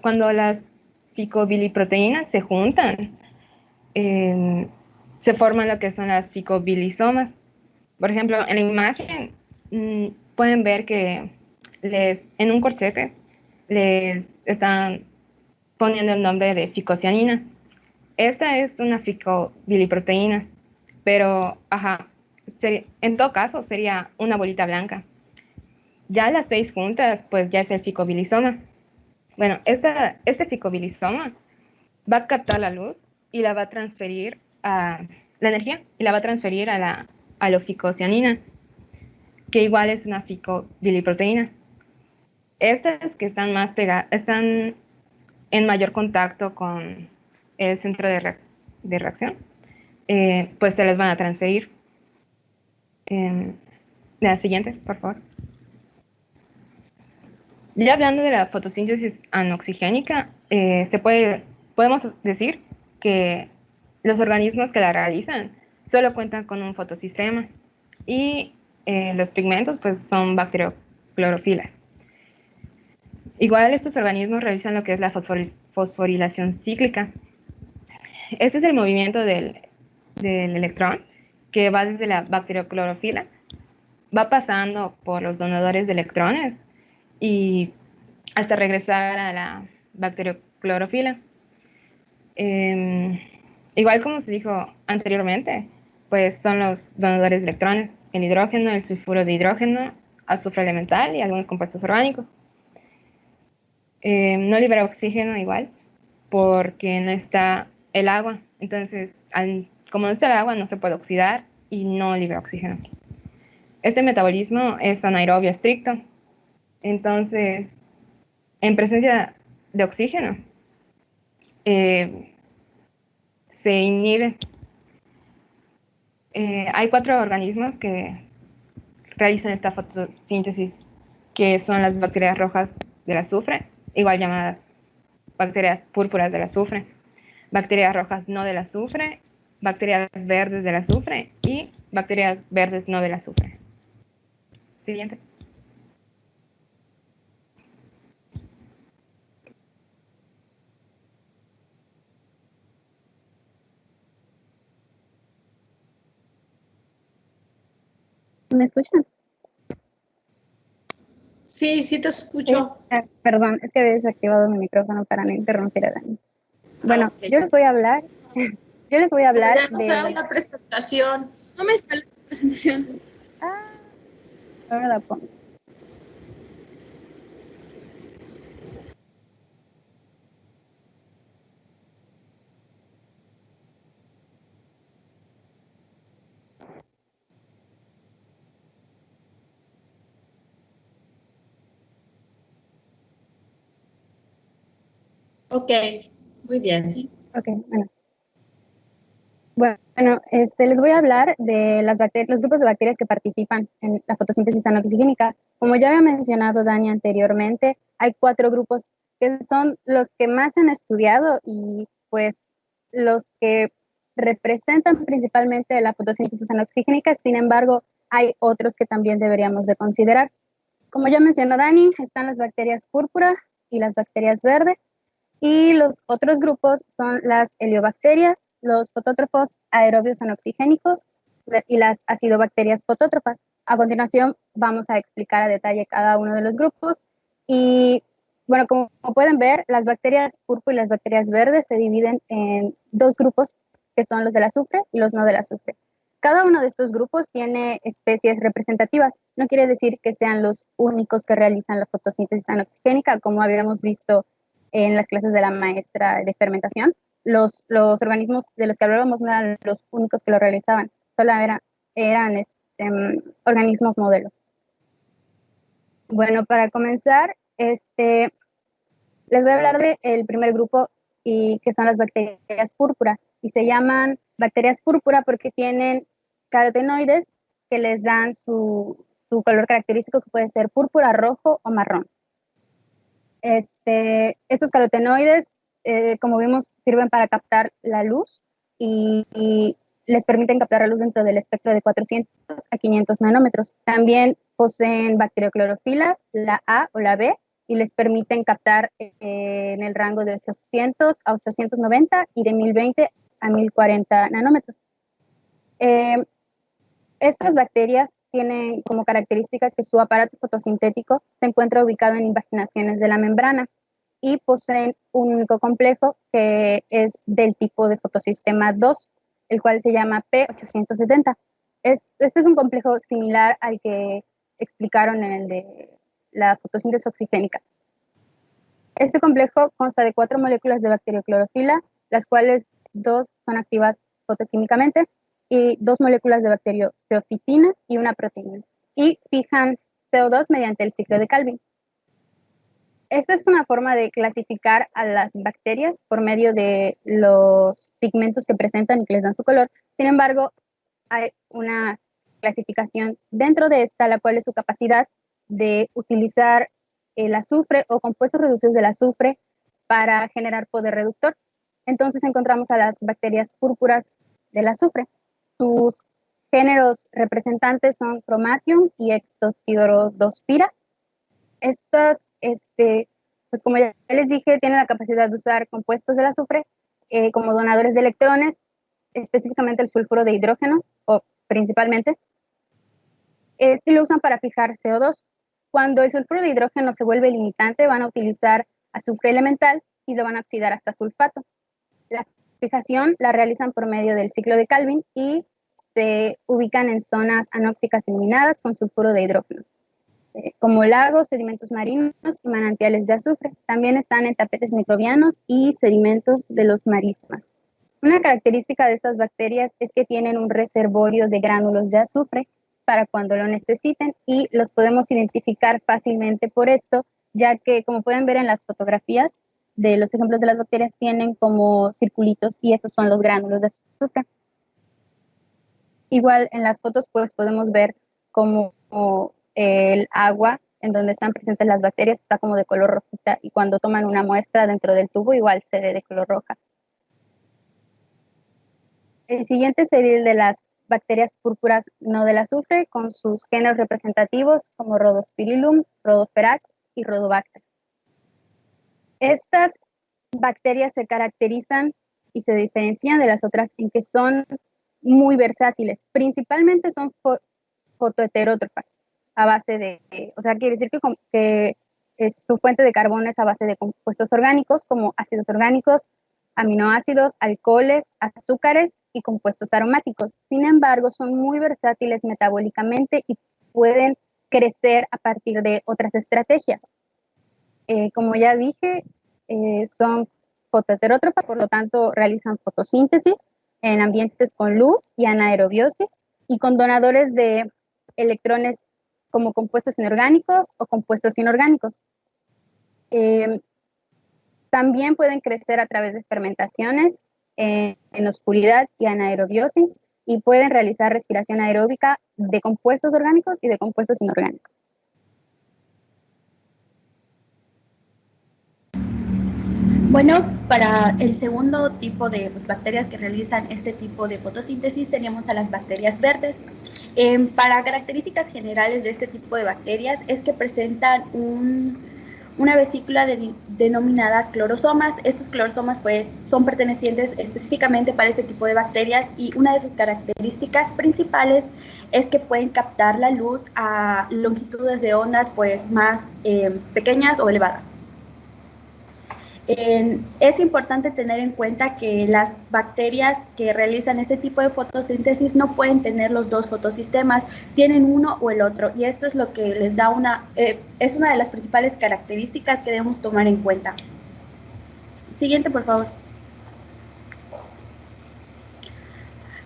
Cuando las ficobiliproteínas se juntan, se forman lo que son las ficobilisomas. Por ejemplo, en la imagen pueden ver que en un corchete les están poniendo el nombre de ficocianina. Esta es una ficobiliproteína, pero, en todo caso sería una bolita blanca. Ya las 6 juntas, pues ya es el ficobilisoma. Bueno, este ficobilisoma va a captar la luz y la va a transferir a la energía y la va a transferir a la ficocianina, que igual es una ficobiliproteína. Estas que están más pegadas, están en mayor contacto con el centro de reacción, pues se les van a transferir. La siguiente, por favor. Ya hablando de la fotosíntesis anoxigénica, podemos decir que los organismos que la realizan solo cuentan con un fotosistema y los pigmentos pues son bacterioclorofilas. Igual estos organismos realizan lo que es la fosforilación cíclica. Este es el movimiento del electrón que va desde la bacterioclorofila, va pasando por los donadores de electrones y hasta regresar a la bacterioclorofila. Igual como se dijo anteriormente, pues son los donadores de electrones, el hidrógeno, el sulfuro de hidrógeno, azufre elemental y algunos compuestos orgánicos. No libera oxígeno igual, porque no está el agua. Entonces, como no está el agua, no se puede oxidar y no libera oxígeno. Este metabolismo es anaerobio estricto. Entonces, en presencia de oxígeno, se inhibe. Hay 4 organismos que realizan esta fotosíntesis, que son las bacterias rojas del azufre, igual llamadas bacterias púrpuras del azufre, bacterias rojas no del azufre, bacterias verdes del azufre y bacterias verdes no del azufre. Siguiente. ¿Me escuchan? Sí, sí te escucho. Perdón, es que había desactivado mi micrófono para no interrumpir a Dani. Bueno, Okay. yo les voy a hablar Ya no sale la presentación. No me sale la presentación. Ahora la pongo. Ok, muy bien. Ok, bueno. Bueno, les voy a hablar de los grupos de bacterias que participan en la fotosíntesis anoxigénica. Como ya había mencionado Dani anteriormente, hay 4 grupos que son los que más se han estudiado y pues los que representan principalmente la fotosíntesis anoxigénica. Sin embargo, hay otros que también deberíamos de considerar. Como ya mencionó Dani, están las bacterias púrpura y las bacterias verde. Y los otros grupos son las heliobacterias, los fotótrofos aerobios anoxigénicos y las acidobacterias fotótrofas. A continuación vamos a explicar a detalle cada uno de los grupos. Y bueno, como pueden ver, las bacterias púrpura y las bacterias verdes se dividen en 2 grupos, que son los del azufre y los no del azufre. Cada uno de estos grupos tiene especies representativas. No quiere decir que sean los únicos que realizan la fotosíntesis anoxigénica, como habíamos visto en las clases de la maestra de fermentación. Los organismos de los que hablábamos no eran los únicos que lo realizaban, solo eran organismos modelo. Bueno, para comenzar, les voy a hablar del primer grupo, y que son las bacterias púrpura, y se llaman bacterias púrpura porque tienen carotenoides que les dan su color característico, que puede ser púrpura, rojo o marrón. Estos carotenoides, como vimos, sirven para captar la luz y les permiten captar la luz dentro del espectro de 400 a 500 nanómetros. También poseen bacterioclorofilas, la A o la B, y les permiten captar en el rango de 800 a 890 y de 1020 a 1040 nanómetros. Estas bacterias tienen como característica que su aparato fotosintético se encuentra ubicado en invaginaciones de la membrana y poseen un único complejo que es del tipo de fotosistema 2, el cual se llama P870. Este es un complejo similar al que explicaron en el de la fotosíntesis oxigénica. Este complejo consta de 4 moléculas de bacterioclorofila, las cuales 2 son activas fotoquímicamente, y 2 moléculas de bacteriofeofitina y una proteína, y fijan CO2 mediante el ciclo de Calvin. Esta es una forma de clasificar a las bacterias por medio de los pigmentos que presentan y que les dan su color. Sin embargo, hay una clasificación dentro de esta, la cual es su capacidad de utilizar el azufre o compuestos reducidos del azufre para generar poder reductor. Entonces encontramos a las bacterias púrpuras del azufre. Sus géneros representantes son Chromatium y Ectothiodospira. Estas, pues como ya les dije, tienen la capacidad de usar compuestos del azufre como donadores de electrones, específicamente el sulfuro de hidrógeno, o principalmente. Y lo usan para fijar CO2. Cuando el sulfuro de hidrógeno se vuelve limitante, van a utilizar azufre elemental y lo van a oxidar hasta sulfato. La fijación la realizan por medio del ciclo de Calvin y se ubican en zonas anóxicas eliminadas con sulfuro de hidrógeno, como lagos, sedimentos marinos y manantiales de azufre. También están en tapetes microbianos y sedimentos de los marismas. Una característica de estas bacterias es que tienen un reservorio de gránulos de azufre para cuando lo necesiten, y los podemos identificar fácilmente por esto, ya que, como pueden ver en las fotografías de los ejemplos de las bacterias, tienen como circulitos y esos son los gránulos de azufre. Igual en las fotos pues podemos ver como el agua en donde están presentes las bacterias está como de color rojita, y cuando toman una muestra dentro del tubo igual se ve de color roja. El siguiente sería el de las bacterias púrpuras no del azufre, con sus géneros representativos como Rhodospirillum, Rhodophyrax y Rhodobacter. Estas bacterias se caracterizan y se diferencian de las otras en que son muy versátiles. Principalmente son fotoheterótrofas, a base de, o sea, quiere decir que su fuente de carbono es a base de compuestos orgánicos como ácidos orgánicos, aminoácidos, alcoholes, azúcares y compuestos aromáticos. Sin embargo, son muy versátiles metabólicamente y pueden crecer a partir de otras estrategias. Como ya dije, son fotoheterótrofas, por lo tanto realizan fotosíntesis en ambientes con luz y anaerobiosis, y con donadores de electrones como compuestos inorgánicos o compuestos inorgánicos. También pueden crecer a través de fermentaciones en oscuridad y anaerobiosis, y pueden realizar respiración aeróbica de compuestos orgánicos y de compuestos inorgánicos. Bueno, para el segundo tipo de bacterias que realizan este tipo de fotosíntesis teníamos a las bacterias verdes. Para características generales de este tipo de bacterias es que presentan una vesícula denominada clorosomas. Estos clorosomas pues son pertenecientes específicamente para este tipo de bacterias, y una de sus características principales es que pueden captar la luz a longitudes de ondas pues más pequeñas o elevadas. Es importante tener en cuenta que las bacterias que realizan este tipo de fotosíntesis no pueden tener los dos fotosistemas, tienen uno o el otro, y esto es lo que les da es una de las principales características que debemos tomar en cuenta. Siguiente, por favor.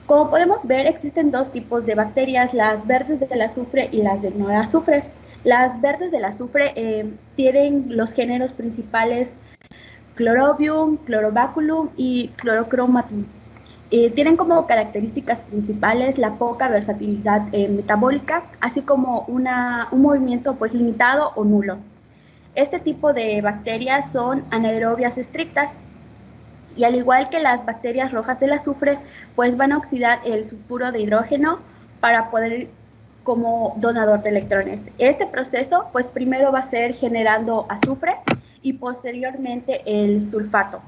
Como podemos ver, existen dos tipos de bacterias, las verdes del azufre y las del no azufre. Las verdes del azufre tienen los géneros principales Chlorobium, Chlorobaculum y Chlorochromatum. Tienen como características principales la poca versatilidad metabólica, así como un movimiento pues limitado o nulo. Este tipo de bacterias son anaerobias estrictas, y al igual que las bacterias rojas del azufre, pues van a oxidar el sulfuro de hidrógeno para poder como donador de electrones. Este proceso, pues primero va a ser generando azufre y posteriormente el sulfato.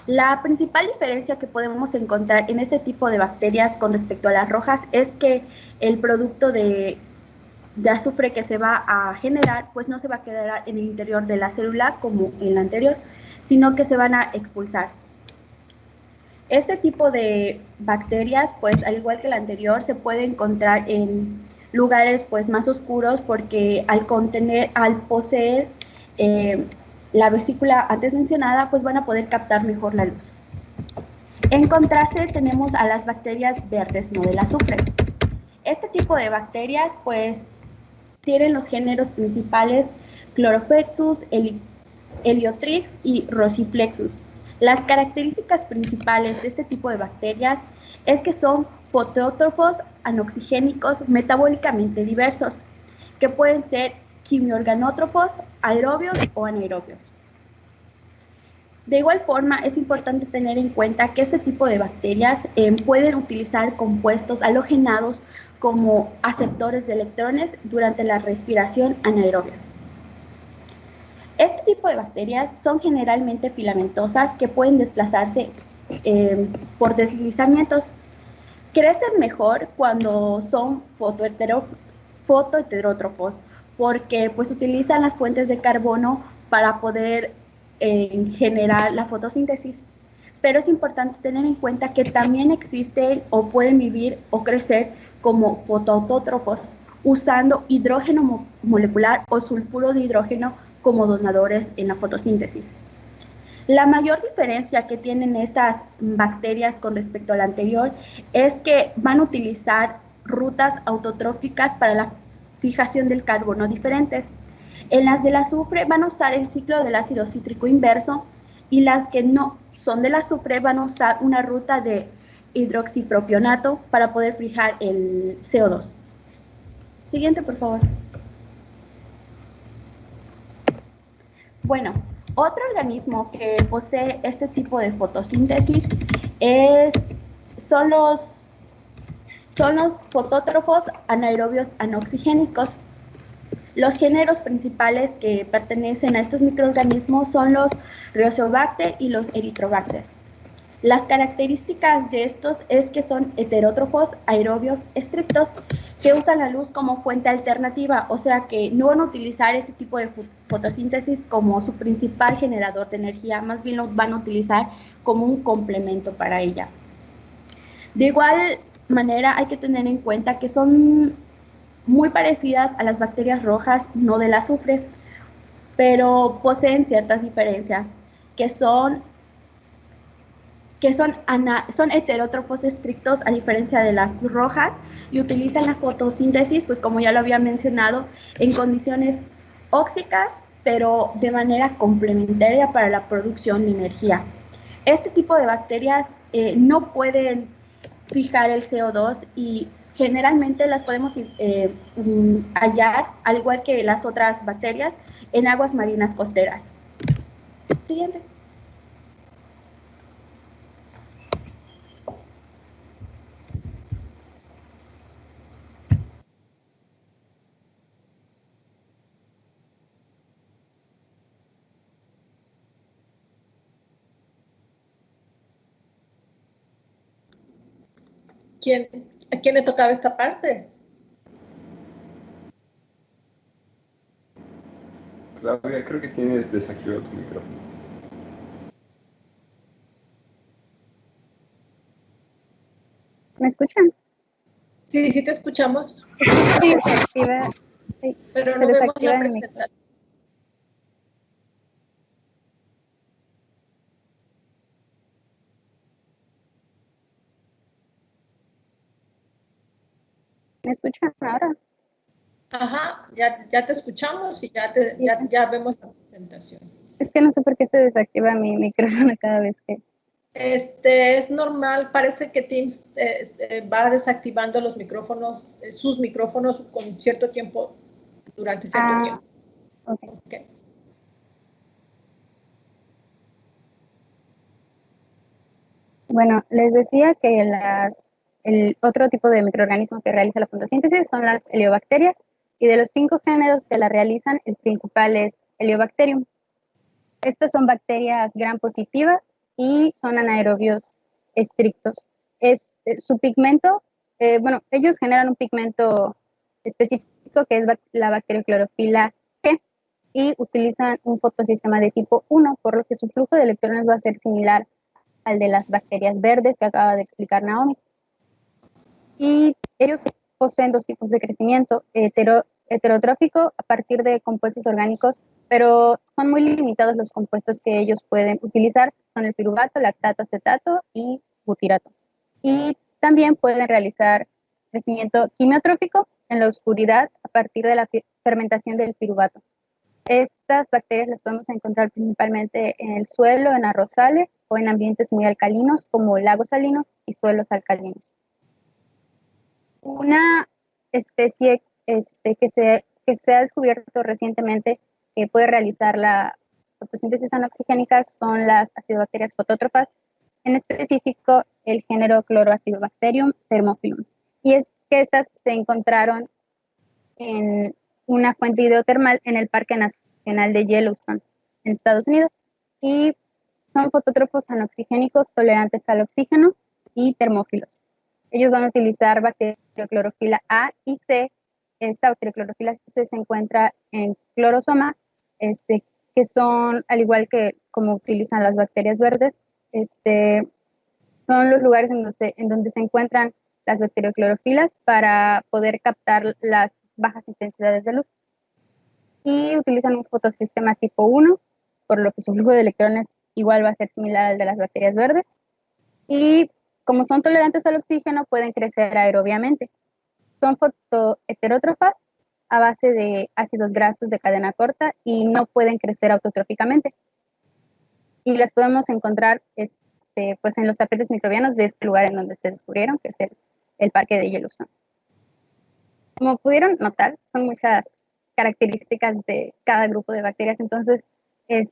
La principal diferencia que podemos encontrar en este tipo de bacterias con respecto a las rojas es que el producto de azufre que se va a generar, pues no se va a quedar en el interior de la célula como en la anterior, sino que se van a expulsar. Este tipo de bacterias, pues al igual que la anterior, se puede encontrar en lugares pues más oscuros porque al poseer la vesícula antes mencionada, pues van a poder captar mejor la luz. En contraste tenemos a las bacterias verdes, no del azufre. Este tipo de bacterias pues tienen los géneros principales Chloropexus, Heliotrix y Rosiflexus. Las características principales de este tipo de bacterias es que son fotótrofos anoxigénicos metabólicamente diversos, que pueden ser quimiorganótrofos, aerobios o anaerobios. De igual forma, es importante tener en cuenta que este tipo de bacterias pueden utilizar compuestos halogenados como aceptores de electrones durante la respiración anaerobia. Este tipo de bacterias son generalmente filamentosas que pueden desplazarse por deslizamientos. Crecen mejor cuando son fotoheterótrofos porque pues utilizan las fuentes de carbono para poder generar la fotosíntesis. Pero es importante tener en cuenta que también existen o pueden vivir o crecer como fotoautótrofos, usando hidrógeno molecular o sulfuro de hidrógeno como donadores en la fotosíntesis. La mayor diferencia que tienen estas bacterias con respecto a la anterior es que van a utilizar rutas autotróficas para la fijación del carbono diferentes. En las del azufre van a usar el ciclo del ácido cítrico inverso y las que no son del azufre van a usar una ruta de hidroxipropionato para poder fijar el CO2. Siguiente, por favor. Bueno, otro organismo que posee este tipo de fotosíntesis son los fotótrofos anaerobios anoxigénicos. Los géneros principales que pertenecen a estos microorganismos son los Rheosebacter y los Erythrobacter. Las características de estos es que son heterótrofos aerobios estrictos que usan la luz como fuente alternativa, o sea que no van a utilizar este tipo de fotosíntesis como su principal generador de energía, más bien lo van a utilizar como un complemento para ella. De igual manera hay que tener en cuenta que son muy parecidas a las bacterias rojas, no del azufre, pero poseen ciertas diferencias, que son heterótrofos estrictos a diferencia de las rojas y utilizan la fotosíntesis, pues como ya lo había mencionado, en condiciones óxicas, pero de manera complementaria para la producción de energía. Este tipo de bacterias no pueden fijar el CO2 y generalmente las podemos hallar, al igual que las otras bacterias, en aguas marinas costeras. Siguiente. ¿A quién le tocaba esta parte? Claudia, creo que tienes desactivado tu micrófono. ¿Me escuchan? Sí, sí te escuchamos. Sí, se activa. Sí, pero se no vemos desactiva la el micrófono. presentación. ¿Me escuchan ahora? Ajá, ya te escuchamos y ya vemos la presentación. Es que no sé por qué se desactiva mi micrófono cada vez que... Es normal, parece que Teams va desactivando los micrófonos, sus micrófonos con cierto tiempo, durante cierto tiempo. Okay. Bueno, les decía que El otro tipo de microorganismo que realiza la fotosíntesis son las heliobacterias, y de los 5 géneros que la realizan, el principal es Heliobacterium. Estas son bacterias gram positivas y son anaerobios estrictos. Su pigmento, bueno, ellos generan un pigmento específico que es la bacterioclorofila G, y utilizan un fotosistema de tipo 1, por lo que su flujo de electrones va a ser similar al de las bacterias verdes que acaba de explicar Naomi. Y ellos poseen 2 tipos de crecimiento, heterotrófico a partir de compuestos orgánicos, pero son muy limitados los compuestos que ellos pueden utilizar, son el piruvato, lactato, acetato y butirato. Y también pueden realizar crecimiento quimiotrófico en la oscuridad a partir de la fermentación del piruvato. Estas bacterias las podemos encontrar principalmente en el suelo, en arrozales o en ambientes muy alcalinos como lagos salinos y suelos alcalinos. Una especie que se ha descubierto recientemente que puede realizar la fotosíntesis anoxigénica son las acidobacterias fotótrofas, en específico el género Chloroacidobacterium thermophilum. Y es que estas se encontraron en una fuente hidrotermal en el Parque Nacional de Yellowstone, en Estados Unidos, y son fotótrofos anoxigénicos tolerantes al oxígeno y termófilos. Ellos van a utilizar bacterioclorofila A y C. Esta bacterioclorofila C se encuentra en clorosomas, que son, al igual que como utilizan las bacterias verdes, son los lugares en donde se encuentran las bacterioclorofilas para poder captar las bajas intensidades de luz. Y utilizan un fotosistema tipo 1, por lo que su flujo de electrones igual va a ser similar al de las bacterias verdes. Y como son tolerantes al oxígeno, pueden crecer aerobiamente. Son fotoheterótrofas a base de ácidos grasos de cadena corta y no pueden crecer autotróficamente. Y las podemos encontrar pues en los tapetes microbianos de este lugar en donde se descubrieron, que es el Parque de Yellowstone. Como pudieron notar, son muchas características de cada grupo de bacterias, entonces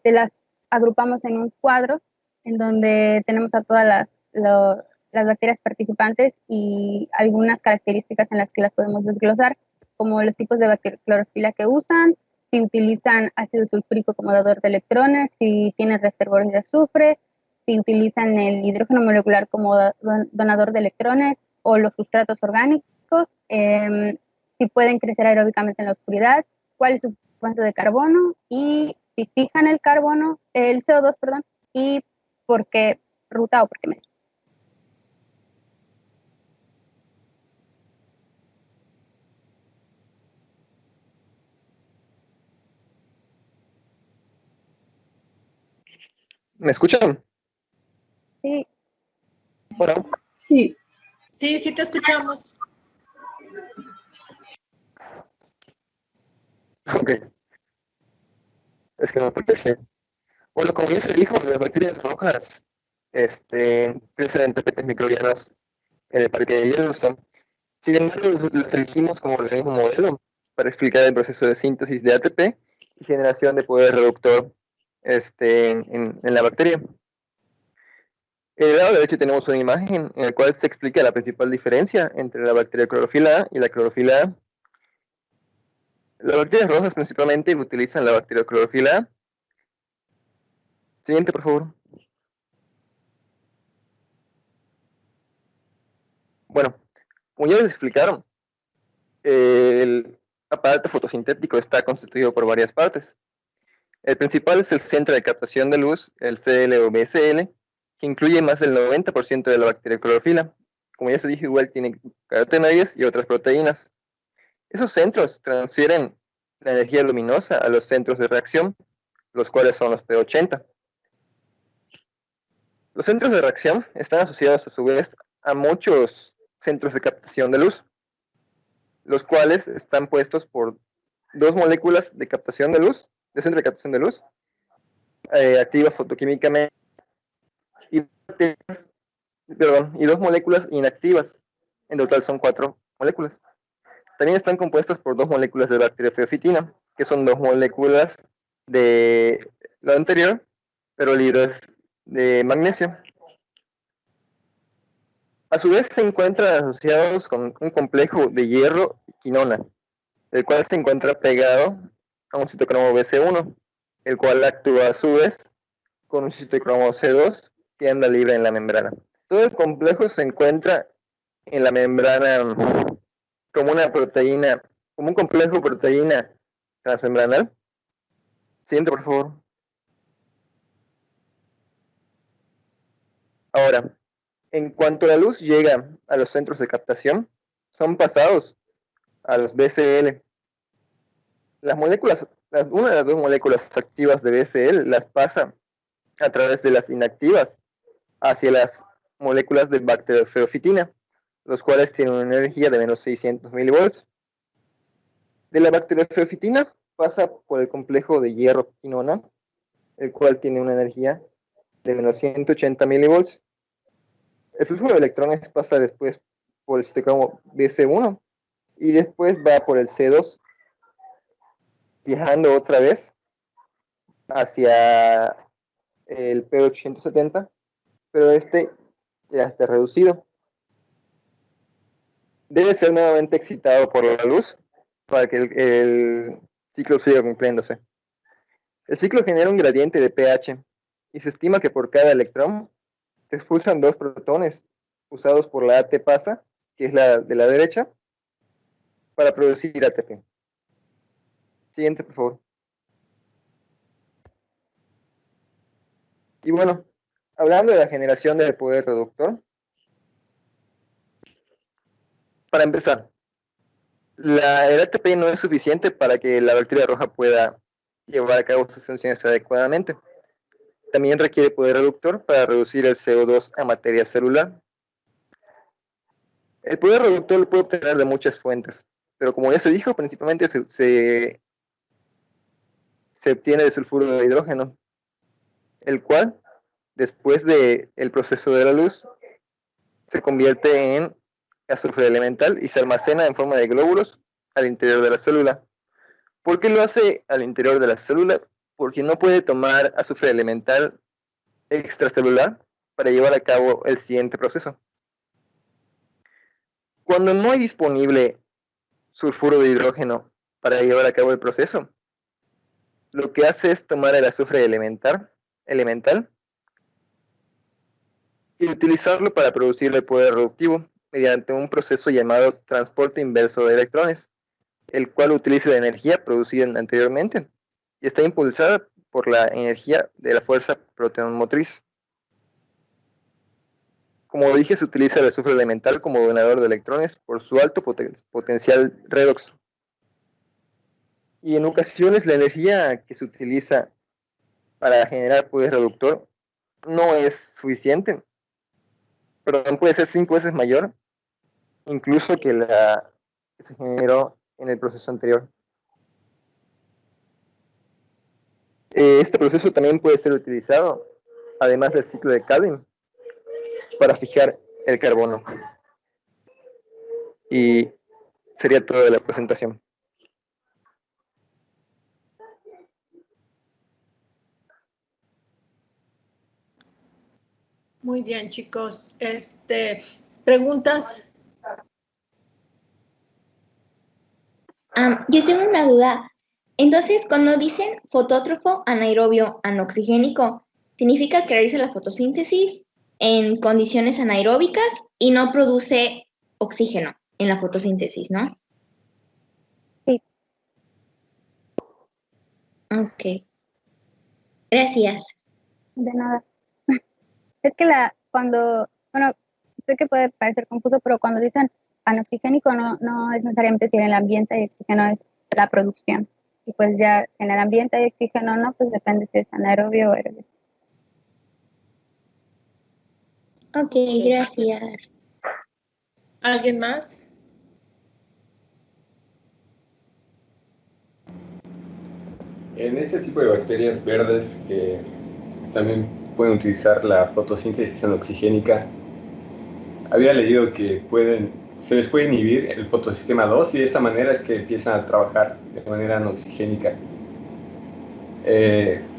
las agrupamos en un cuadro en donde tenemos a todas las bacterias participantes y algunas características en las que las podemos desglosar, como los tipos de bacterioclorofila que usan, si utilizan ácido sulfúrico como dador de electrones, si tienen reservorios de azufre, si utilizan el hidrógeno molecular como donador de electrones o los sustratos orgánicos, si pueden crecer aeróbicamente en la oscuridad, cuál es su fuente de carbono y si fijan el carbono, el CO2, perdón, y por qué ruta o por qué medio. ¿Me escuchan? Sí. Hola. Sí. Sí, sí te escuchamos. Ok. Es que no parece. Bueno, como ya se dijo, las bacterias rojas crecen en tapetes microbianos en el Parque de Yellowstone. Sin embargo, las elegimos como organismo modelo para explicar el proceso de síntesis de ATP y generación de poder reductor en la bacteria. En el lado derecho tenemos una imagen en la cual se explica la principal diferencia entre la bacteria clorofila A y la clorofila A. Las bacterias rojas principalmente utilizan la bacterioclorofila A. Siguiente, por favor. Bueno, como ya les explicaron, el aparato fotosintético está constituido por varias partes. El principal es el centro de captación de luz, el CL o BCL, que incluye más del 90% de la bacterioclorofila. Como ya se dijo, igual tiene carotenoides y otras proteínas. Esos centros transfieren la energía luminosa a los centros de reacción, los cuales son los P80. Los centros de reacción están asociados a su vez a muchos centros de captación de luz, los cuales están puestos por 2 moléculas de captación de luz, de centro de captación de luz, activas fotoquímicamente, y 2 moléculas inactivas. En total son 4 moléculas. También están compuestas por 2 moléculas de bacteriofeofitina, que son 2 moléculas de lo anterior, pero libres de magnesio. A su vez se encuentran asociados con un complejo de hierro y quinona, el cual se encuentra pegado a un citocromo BC1, el cual actúa a su vez con un citocromo C2 que anda libre en la membrana. Todo el complejo se encuentra en la membrana como una proteína, como un complejo proteína transmembranal. Siguiente, por favor. Ahora, en cuanto la luz llega a los centros de captación, son pasados a los BCL. Las moléculas, una de las dos moléculas activas de BCL las pasa a través de las inactivas hacia las moléculas de bacterioferofitina, los cuales tienen una energía de menos 600 milivolts. De la bacterioferofitina pasa por el complejo de hierro-quinona, el cual tiene una energía de menos 180 milivolts. El flujo de electrones pasa después por el citocromo BC1 y después va por el C2, viajando otra vez hacia el P870, pero este ya está reducido. Debe ser nuevamente excitado por la luz para que el ciclo siga cumpliéndose. El ciclo genera un gradiente de pH y se estima que por cada electrón se expulsan 2 protones usados por la AT pasa, que es la de la derecha, para producir ATP. Siguiente, por favor. Y bueno, hablando de la generación del poder reductor, para empezar, el ATP no es suficiente para que la bacteria roja pueda llevar a cabo sus funciones adecuadamente. También requiere poder reductor para reducir el CO2 a materia celular. El poder reductor lo puede obtener de muchas fuentes, pero como ya se dijo, principalmente se obtiene de sulfuro de hidrógeno, el cual, después del proceso de la luz, se convierte en azufre elemental y se almacena en forma de glóbulos al interior de la célula. ¿Por qué lo hace al interior de la célula? Porque no puede tomar azufre elemental extracelular para llevar a cabo el siguiente proceso. Cuando no hay disponible sulfuro de hidrógeno para llevar a cabo el proceso, lo que hace es tomar el azufre elemental y utilizarlo para producir el poder reductivo mediante un proceso llamado transporte inverso de electrones, el cual utiliza la energía producida anteriormente y está impulsada por la energía de la fuerza protonmotriz. Como dije, se utiliza el azufre elemental como donador de electrones por su alto potencial redox. Y en ocasiones la energía que se utiliza para generar poder reductor no es suficiente. Perdón, puede ser 5 veces mayor, incluso que la que se generó en el proceso anterior. Este proceso también puede ser utilizado, además del ciclo de Calvin, para fijar el carbono. Y sería todo de la presentación. Muy bien, chicos. ¿Preguntas? Yo tengo una duda. Entonces, cuando dicen fotótrofo anaerobio anoxigénico, significa que realiza la fotosíntesis en condiciones anaeróbicas y no produce oxígeno en la fotosíntesis, ¿no? Sí. Ok. Gracias. De nada. Es que bueno, sé que puede parecer confuso, pero cuando dicen anoxigénico no es necesariamente si en el ambiente hay oxígeno, es la producción. Y pues ya, si en el ambiente hay oxígeno o no, pues depende si es anaerobio o aerobio. Ok, gracias. ¿Alguien más? En este tipo de bacterias verdes que también pueden utilizar la fotosíntesis anoxigénica, había leído que se les puede inhibir el fotosistema 2 y de esta manera es que empiezan a trabajar de manera anoxigénica.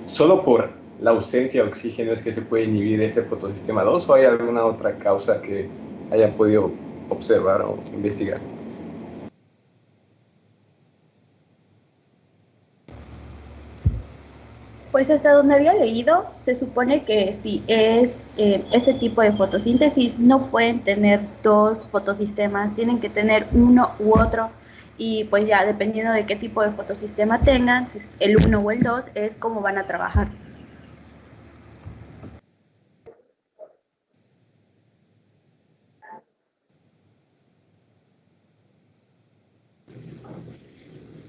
¿Solo por la ausencia de oxígeno es que se puede inhibir este fotosistema 2 o hay alguna otra causa que haya podido observar o investigar. Pues hasta donde había leído, se supone que si es este tipo de fotosíntesis, no pueden tener dos fotosistemas, tienen que tener uno u otro. Y pues ya, dependiendo de qué tipo de fotosistema tengan, si es el 1 o el 2, es cómo van a trabajar.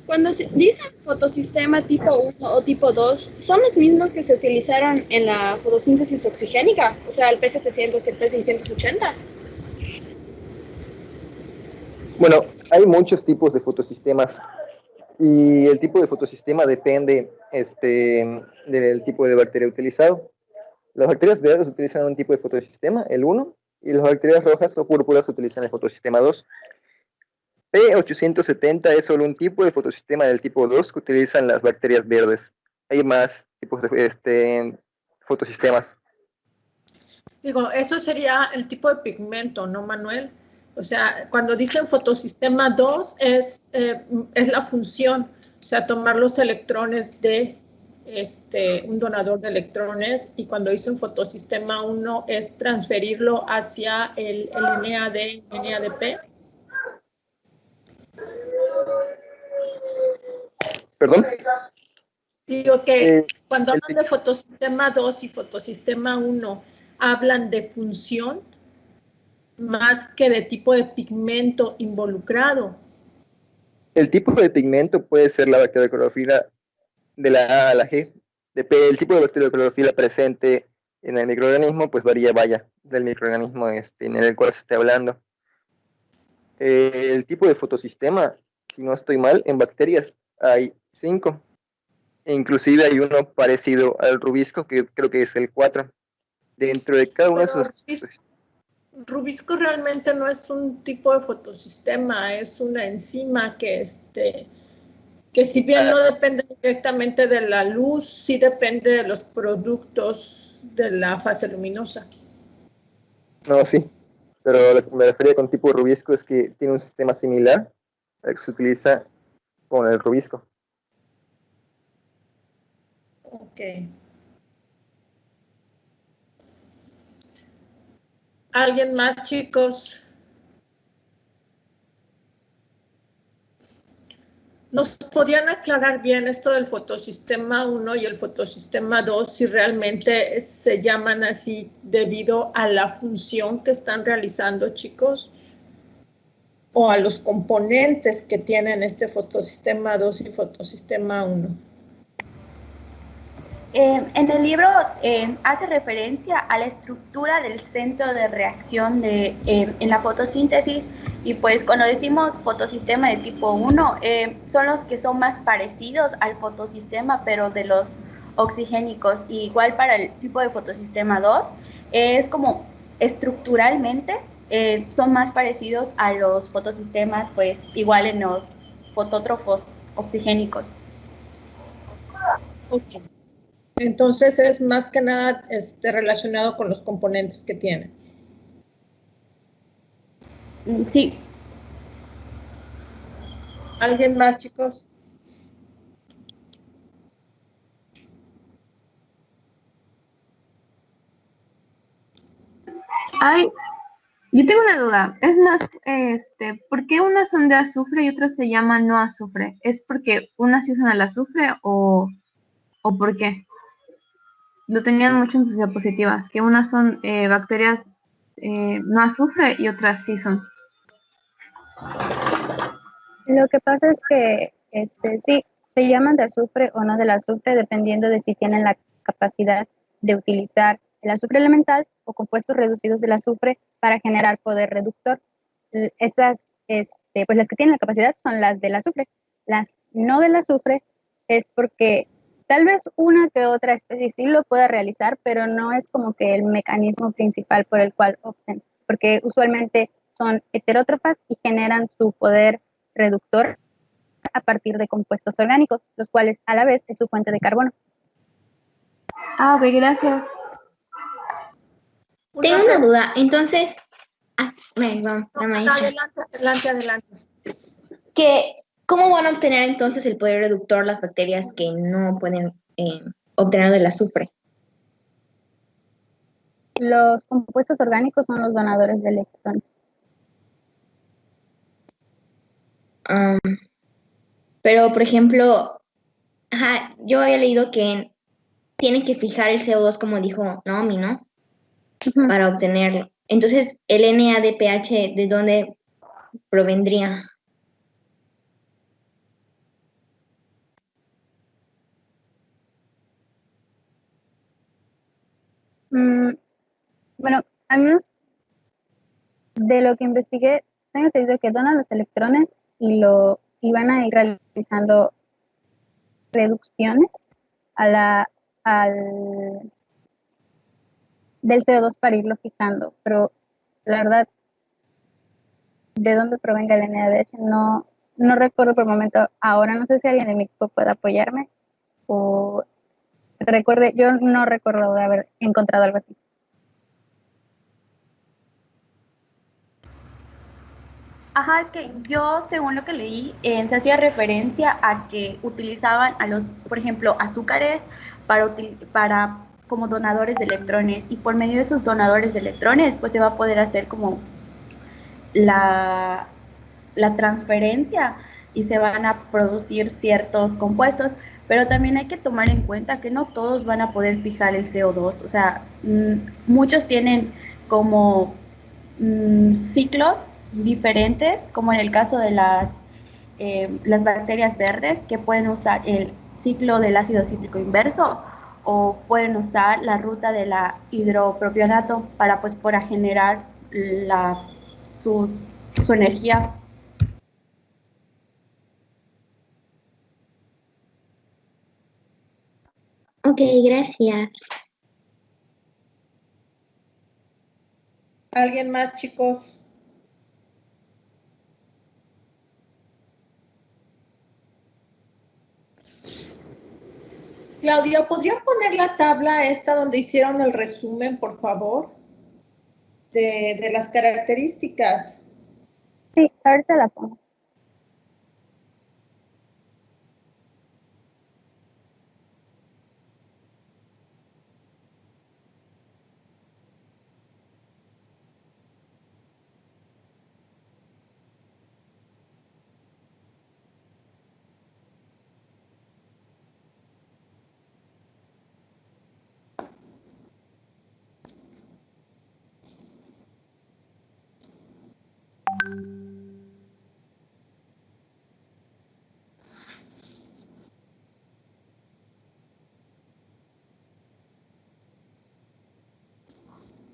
Cuando se dicen fotosistema tipo 1 o tipo 2, ¿son los mismos que se utilizaron en la fotosíntesis oxigénica? O sea, el P700 y el P680. Bueno, hay muchos tipos de fotosistemas y el tipo de fotosistema depende del tipo de bacteria utilizado. Las bacterias verdes utilizan un tipo de fotosistema, el 1, y las bacterias rojas o púrpuras utilizan el fotosistema 2. P870 es solo un tipo de fotosistema del tipo 2 que utilizan las bacterias verdes. Hay más tipos de fotosistemas. Digo, eso sería el tipo de pigmento, ¿no, Manuel? O sea, cuando dicen fotosistema 2 es la función, o sea, tomar los electrones de un donador de electrones, y cuando dicen fotosistema 1 es transferirlo hacia el NAD, NADP. ¿Perdón? Digo que cuando hablan de fotosistema 2 y fotosistema 1, hablan de función más que de tipo de pigmento involucrado. El tipo de pigmento puede ser la bacterioclorofila de la A a la G. El tipo de bacterioclorofila presente en el microorganismo pues varía, del microorganismo en el cual se esté hablando. El tipo de fotosistema, si no estoy mal, en bacterias hay 5. E inclusive hay uno parecido al rubisco, que creo que es el 4. Dentro de cada uno de esos... Rubisco realmente no es un tipo de fotosistema, es una enzima que si bien no depende directamente de la luz, sí depende de los productos de la fase luminosa. No, sí, pero lo que me refería con tipo rubisco es que tiene un sistema similar al que se utiliza con el rubisco. Ok. ¿Alguien más, chicos? ¿Nos podían aclarar bien esto del fotosistema 1 y el fotosistema 2, si realmente se llaman así debido a la función que están realizando, chicos? ¿O a los componentes que tienen este fotosistema 2 y fotosistema 1? En el libro hace referencia a la estructura del centro de reacción en la fotosíntesis, y pues cuando decimos fotosistema de tipo 1 son los que son más parecidos al fotosistema pero de los oxigénicos, y igual para el tipo de fotosistema 2 es como estructuralmente son más parecidos a los fotosistemas pues igual en los fotótrofos oxigénicos. Ok. Entonces es más que nada relacionado con los componentes que tiene. Sí. ¿Alguien más, chicos? Yo tengo una duda. Es más, ¿por qué unas son de azufre y otras se llaman no azufre? ¿Es porque unas sí usan el azufre o por qué? Lo tenían mucho en sus diapositivas, que unas son bacterias no azufre y otras sí son. Lo que pasa es que sí, se llaman de azufre o no del azufre dependiendo de si tienen la capacidad de utilizar el azufre elemental o compuestos reducidos del azufre para generar poder reductor. Esas, pues las que tienen la capacidad son las del azufre. Las no del azufre es porque tal vez una que otra especie sí lo pueda realizar, pero no es como que el mecanismo principal por el cual opten, porque usualmente son heterótrofas y generan su poder reductor a partir de compuestos orgánicos, los cuales a la vez es su fuente de carbono. Ah, ok, gracias. Tengo una duda. Entonces, Bueno, la maestra. Adelante. ¿Cómo van a obtener entonces el poder reductor las bacterias que no pueden obtener del azufre? Los compuestos orgánicos son los donadores de electrones. Pero, por ejemplo, yo había leído que tienen que fijar el CO2, como dijo Naomi, ¿no? Para obtenerlo. Entonces, el NADPH, ¿de dónde provendría? Bueno, al menos de lo que investigué, tengo entendido que donan los electrones y van a ir realizando reducciones del CO2 para irlo fijando, pero la verdad, de dónde provenga el NADH no recuerdo por el momento. Ahora no sé si alguien de mi equipo puede apoyarme o yo no recuerdo de haber encontrado algo así. Es que yo, según lo que leí, se hacía referencia a que utilizaban por ejemplo, azúcares para como donadores de electrones, y por medio de esos donadores de electrones, pues se va a poder hacer como la transferencia y se van a producir ciertos compuestos, pero también hay que tomar en cuenta que no todos van a poder fijar el CO2, o sea, muchos tienen como ciclos diferentes, como en el caso de las bacterias verdes, que pueden usar el ciclo del ácido cítrico inverso o pueden usar la ruta de la hidropropionato para generar su energía. Ok, gracias. ¿Alguien más, chicos? Claudia, ¿podrían poner la tabla esta donde hicieron el resumen, por favor, de las características? Sí, ahorita la pongo.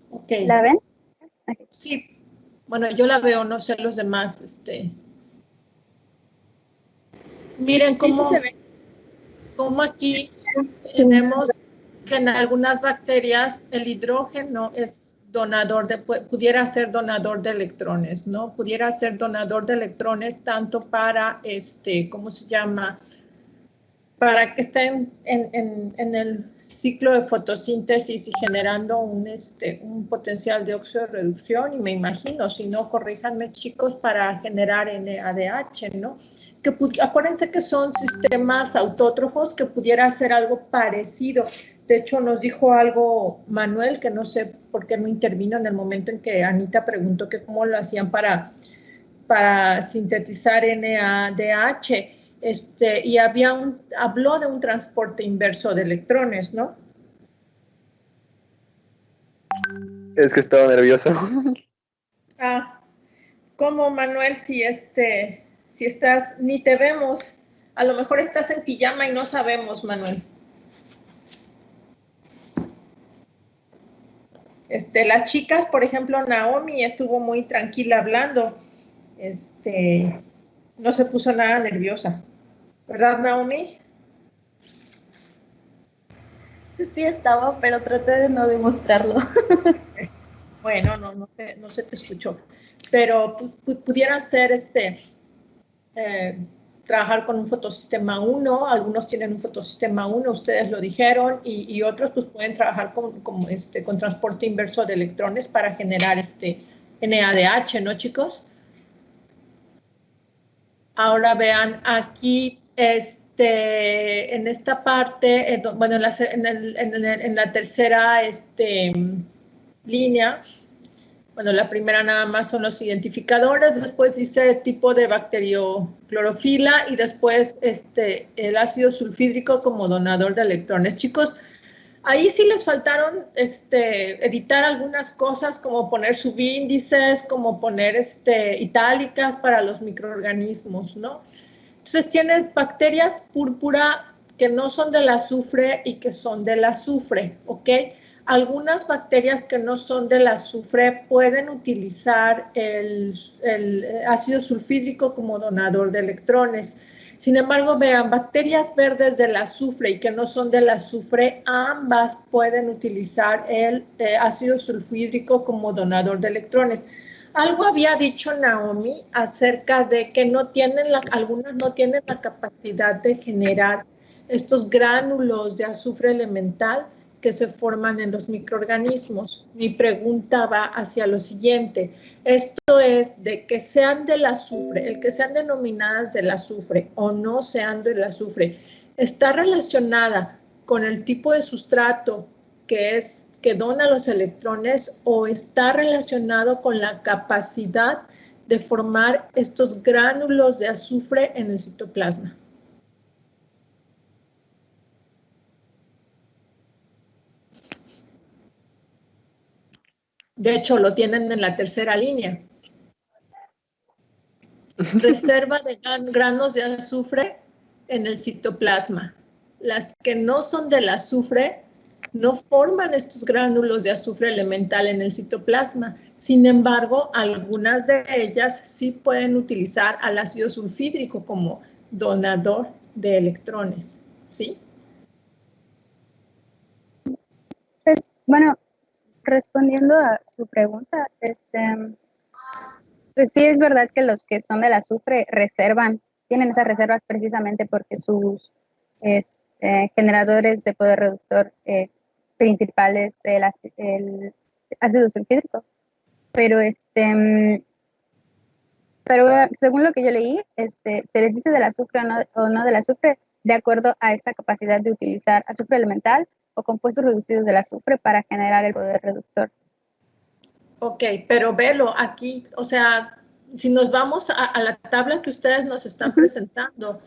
Okay. ¿La ven? Sí. Bueno, yo la veo, no sé los demás. Miren cómo, sí se ve. Cómo aquí tenemos que en algunas bacterias el hidrógeno es pudiera ser donador de electrones, ¿no? Pudiera ser donador de electrones tanto para, ¿cómo se llama? Para que estén en el ciclo de fotosíntesis y generando un potencial de óxido de reducción, y me imagino, si no, corríjanme, chicos, para generar NADH, ¿no? Acuérdense que son sistemas autótrofos, que pudiera ser algo parecido. De hecho, nos dijo algo Manuel, que no sé por qué no intervino en el momento en que Anita preguntó que cómo lo hacían para sintetizar NADH. Y habló de un transporte inverso de electrones, ¿no? Es que estaba nervioso. ¿Cómo, Manuel? Si estás, ni te vemos. A lo mejor estás en pijama y no sabemos, Manuel. Las chicas, por ejemplo, Naomi estuvo muy tranquila hablando. No se puso nada nerviosa. ¿Verdad, Naomi? Sí estaba, pero traté de no demostrarlo. Bueno, no se te escuchó. Pero pudiera ser trabajar con un fotosistema 1, algunos tienen un fotosistema 1, ustedes lo dijeron, y otros pues pueden trabajar con transporte inverso de electrones para generar NADH, ¿no, chicos? Ahora vean aquí, en esta parte, bueno, en la tercera línea, bueno, la primera nada más son los identificadores, después dice tipo de bacterioclorofila y después el ácido sulfídrico como donador de electrones. Chicos, ahí sí les faltaron editar algunas cosas como poner subíndices, como poner itálicas para los microorganismos, ¿no? Entonces tienes bacterias púrpura que no son del azufre y que son del azufre, ¿ok? Algunas bacterias que no son del azufre pueden utilizar el ácido sulfídrico como donador de electrones. Sin embargo, vean, bacterias verdes del azufre y que no son del azufre, ambas pueden utilizar el ácido sulfídrico como donador de electrones. Algo había dicho Naomi acerca de que algunas no tienen la capacidad de generar estos gránulos de azufre elemental que se forman en los microorganismos. Mi pregunta va hacia lo siguiente. Esto es de que sean del azufre, el que sean denominadas del azufre o no sean del azufre, ¿está relacionada con el tipo de sustrato que dona los electrones o está relacionado con la capacidad de formar estos gránulos de azufre en el citoplasma? De hecho, lo tienen en la tercera línea. Reserva de granos de azufre en el citoplasma. Las que no son del azufre no forman estos gránulos de azufre elemental en el citoplasma. Sin embargo, algunas de ellas sí pueden utilizar al ácido sulfídrico como donador de electrones, ¿sí? Pues, bueno, respondiendo a su pregunta, pues sí es verdad que los que son del azufre tienen esas reservas precisamente porque sus generadores de poder reductor principales el ácido sulfídrico. Pero según lo que yo leí, se les dice del azufre o no del azufre de acuerdo a esta capacidad de utilizar azufre elemental o compuestos reducidos del azufre para generar el poder reductor. Ok, pero velo aquí, o sea, si nos vamos a la tabla que ustedes nos están presentando,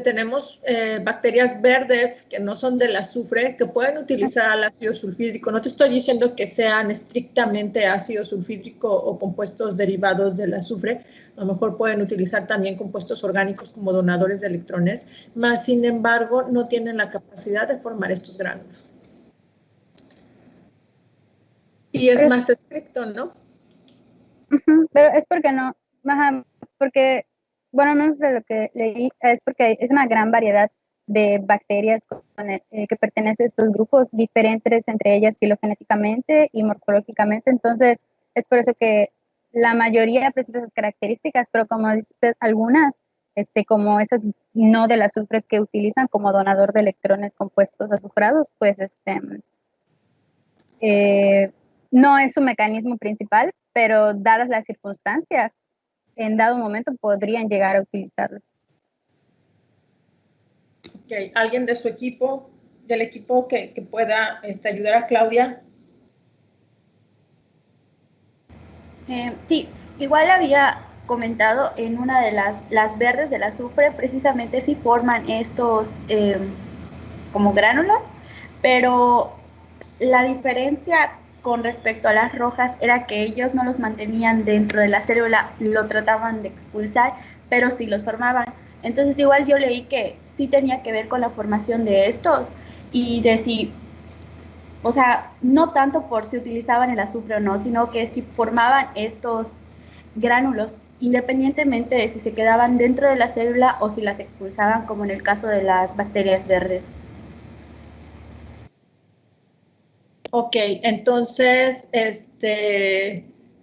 tenemos bacterias verdes que no son del azufre, que pueden utilizar al ácido sulfídrico. No te estoy diciendo que sean estrictamente ácido sulfídrico o compuestos derivados del azufre. A lo mejor pueden utilizar también compuestos orgánicos como donadores de electrones, mas sin embargo no tienen la capacidad de formar estos gránulos. Y es más estricto, ¿no? Pero es porque no, porque, bueno, no sé de lo que leí, es porque es una gran variedad de bacterias que pertenecen a estos grupos diferentes entre ellas filogenéticamente y morfológicamente. Entonces, es por eso que la mayoría presenta esas características, pero como dice usted, algunas, como esas no del azufre que utilizan como donador de electrones compuestos azufrados, pues, no es su mecanismo principal, pero dadas las circunstancias, en dado momento podrían llegar a utilizarlo. Okay. ¿Alguien de su equipo, del equipo que pueda ayudar a Claudia? Sí, igual había comentado en una de las verdes del azufre, precisamente sí forman estos como gránulos, pero la diferencia con respecto a las rojas era que ellos no los mantenían dentro de la célula, lo trataban de expulsar, pero sí los formaban. Entonces igual yo leí que sí tenía que ver con la formación de estos y de si, o sea, no tanto por si utilizaban el azufre o no, sino que si formaban estos gránulos, independientemente de si se quedaban dentro de la célula o si las expulsaban, como en el caso de las bacterias verdes. Ok, entonces,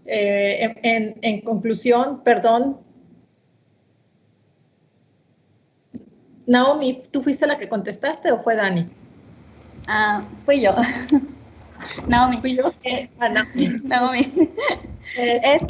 en conclusión, perdón. Naomi, ¿tú fuiste la que contestaste o fue Dani? Fui yo. Naomi. ¿Fui yo? Naomi. Es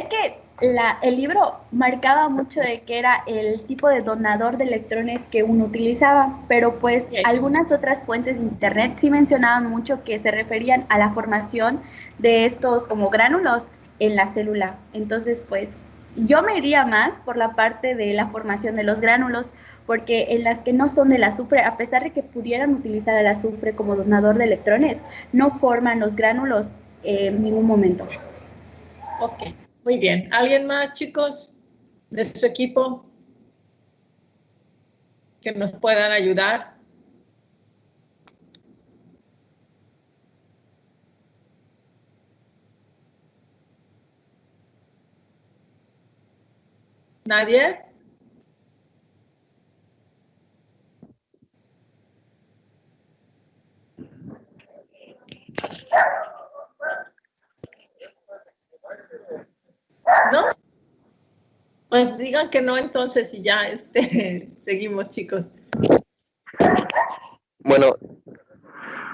que el libro marcaba mucho de que era el tipo de donador de electrones que uno utilizaba, pero pues algunas otras fuentes de internet sí mencionaban mucho que se referían a la formación de estos como gránulos en la célula. Entonces, pues yo me iría más por la parte de la formación de los gránulos, porque en las que no son del azufre, a pesar de que pudieran utilizar el azufre como donador de electrones, no forman los gránulos en ningún momento. Ok, muy bien. ¿Alguien más, chicos, de su equipo que nos puedan ayudar? ¿Nadie? ¿No? Pues digan que no entonces y ya seguimos, chicos. Bueno,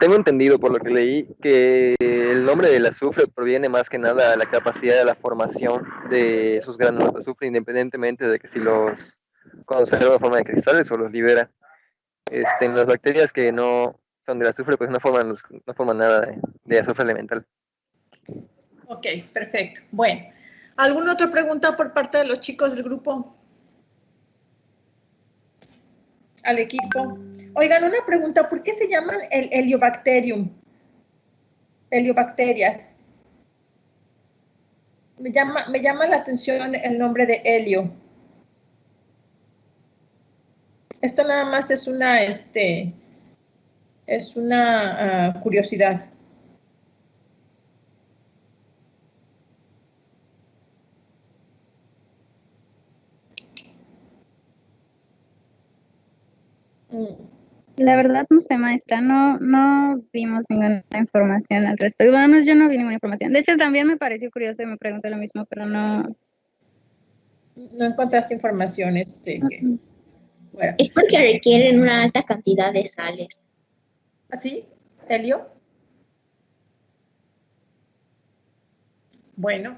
tengo entendido por lo que leí que el nombre del azufre proviene más que nada de la capacidad de la formación de esos gránulos de azufre, independientemente de que si los conserva en forma de cristales o los libera. En las bacterias que no son del azufre, pues no forman nada de azufre elemental. Ok, perfecto. Bueno, ¿alguna otra pregunta por parte de los chicos del grupo? Al equipo. Oigan, una pregunta, ¿por qué se llaman el Heliobacterium? Heliobacterias. Me llama la atención el nombre de helio. Esto nada más es una curiosidad. La verdad no sé, maestra, no vimos ninguna información al respecto. Bueno, yo no vi ninguna información. De hecho, también me pareció curioso y me pregunté lo mismo, pero no. No encontraste información, bueno. Es porque requieren una alta cantidad de sales. ¿Así? ¿Helio? Bueno,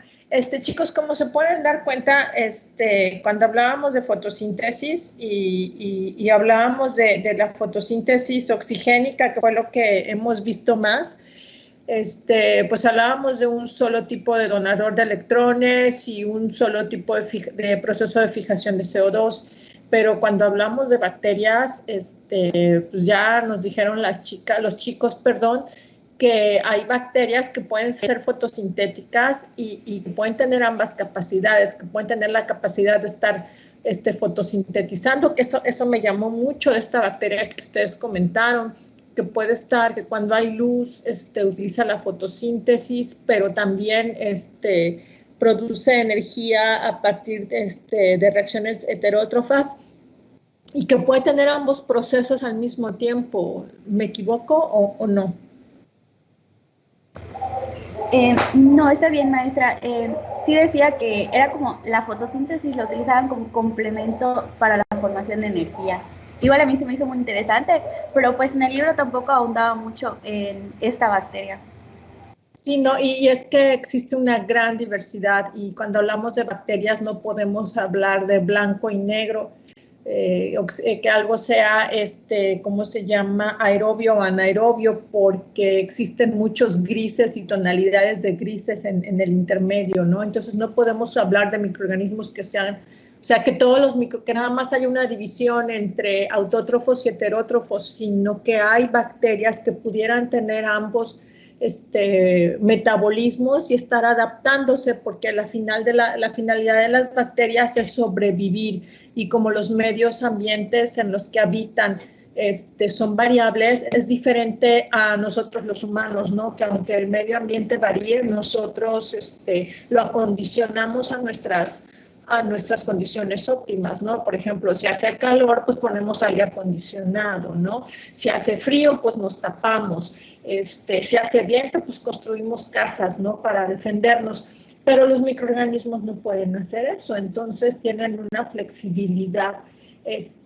chicos, como se pueden dar cuenta, cuando hablábamos de fotosíntesis y hablábamos de la fotosíntesis oxigénica, que fue lo que hemos visto más, pues hablábamos de un solo tipo de donador de electrones y un solo tipo de proceso de fijación de CO2. Pero cuando hablamos de bacterias, pues ya nos dijeron los chicos, que hay bacterias que pueden ser fotosintéticas y que pueden tener ambas capacidades, que pueden tener la capacidad de estar fotosintetizando, que eso me llamó mucho de esta bacteria que ustedes comentaron, que puede estar, que cuando hay luz utiliza la fotosíntesis, pero también produce energía a partir de reacciones heterótrofas y que puede tener ambos procesos al mismo tiempo. ¿Me equivoco o no? No, está bien, maestra. Sí decía que era como la fotosíntesis la utilizaban como complemento para la formación de energía. Igual a mí se me hizo muy interesante, pero pues en el libro tampoco ahondaba mucho en esta bacteria. Sí, no, y es que existe una gran diversidad y cuando hablamos de bacterias no podemos hablar de blanco y negro, que algo sea, ¿cómo se llama? Aerobio o anaerobio, porque existen muchos grises y tonalidades de grises en el intermedio, ¿no? Entonces no podemos hablar de microorganismos que sean, o sea, que que nada más haya una división entre autótrofos y heterótrofos, sino que hay bacterias que pudieran tener ambos metabolismos y estar adaptándose, porque la finalidad de las bacterias es sobrevivir, y como los medios ambientes en los que habitan son variables, es diferente a nosotros los humanos, ¿no? Que aunque el medio ambiente varíe, nosotros lo acondicionamos a nuestras condiciones óptimas, ¿no? Por ejemplo, si hace calor, pues ponemos aire acondicionado, ¿no? Si hace frío, pues nos tapamos. Si hace viento, pues construimos casas, ¿no? Para defendernos. Pero los microorganismos no pueden hacer eso, entonces tienen una flexibilidad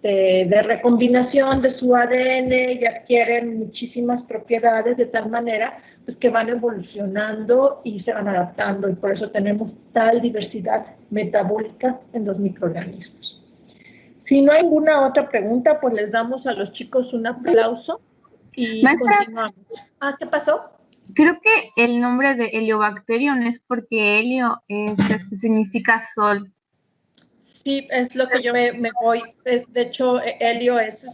de recombinación de su ADN y adquieren muchísimas propiedades de tal manera pues, que van evolucionando y se van adaptando, y por eso tenemos tal diversidad metabólica en los microorganismos. Si no hay ninguna otra pregunta, pues les damos a los chicos un aplauso y Maestra, continuamos. ¿Qué pasó? creo que el nombre de Heliobacterium es porque helio significa sol. Sí, es lo que yo me voy. De hecho, helio es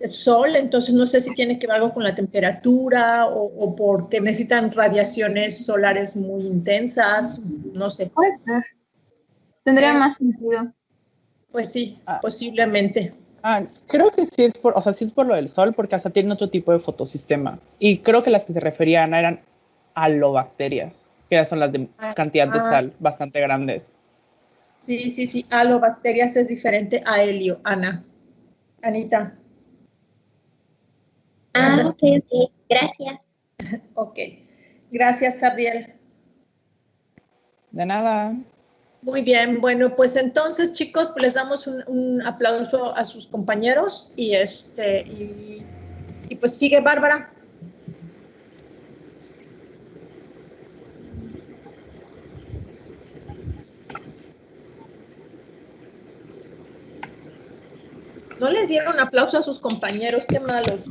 sol, entonces no sé si tiene que ver algo con la temperatura o porque necesitan radiaciones solares muy intensas, no sé. Puede ser. Tendría más sentido. Pues sí, posiblemente. Creo que sí es sí es por lo del sol, porque hasta tienen otro tipo de fotosistema. Y creo que las que se referían eran halobacterias, que ya son las de cantidad de sal bastante grandes. Sí, halobacterias es diferente a helio, Anita. Ok, gracias. Ok, gracias, Sardiel. De nada. Muy bien, bueno, pues entonces, chicos, pues les damos un aplauso a sus compañeros y pues sigue Bárbara. No les dieron aplauso a sus compañeros, qué malos.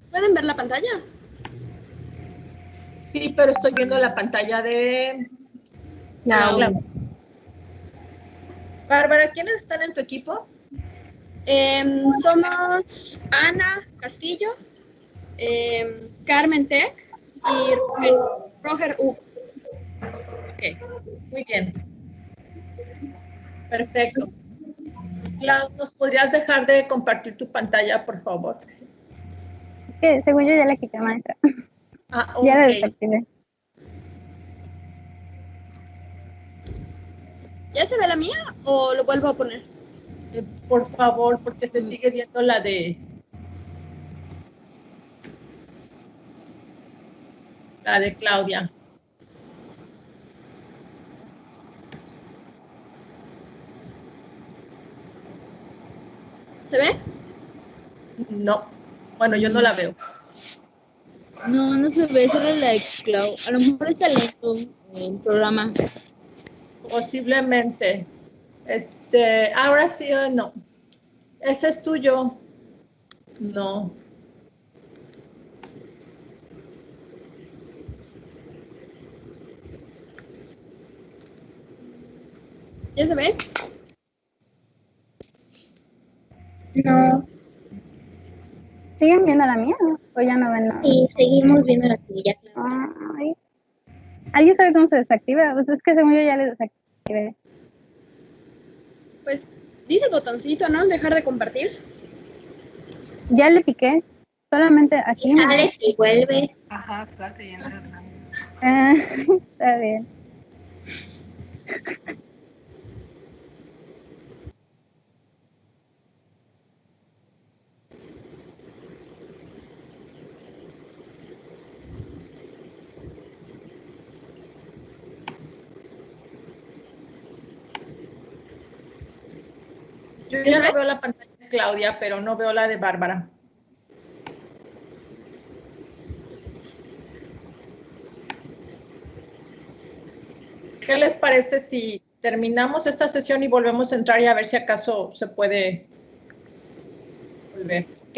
¿Pueden ver la pantalla? Sí, pero estoy viendo la pantalla de Clau. Bárbara, ¿quiénes están en tu equipo? Somos Ana Castillo, Carmen Tech y Roger U. Ok, muy bien. Perfecto. Clau, ¿nos podrías dejar de compartir tu pantalla, por favor? Es que según yo ya la quité, maestra. Ok. Ya la desactivé. ¿Ya se ve la mía o lo vuelvo a poner? Por favor, porque se sigue viendo la de Claudia. ¿Se ve? No. Bueno, yo no la veo. No, no se ve, solo la de Clau. A lo mejor está lento el programa. Posiblemente. Ahora sí o no. Ese es tuyo. No. ¿Ya se ve? No. ¿Siguen viendo la mía o ya no ven nada? Sí, seguimos viendo la tuya, Claudia. Ay. ¿Alguien sabe cómo se desactiva? Pues es que según yo ya le desactivé. Pues dice el botoncito, ¿no? Dejar de compartir. Ya le piqué. Solamente aquí. Sales y vuelves. Ajá, salte y entras. Está bien. Yo ya no veo la pantalla de Claudia, pero no veo la de Bárbara. ¿Qué les parece si terminamos esta sesión y volvemos a entrar y a ver si acaso se puede volver? ¿Ok?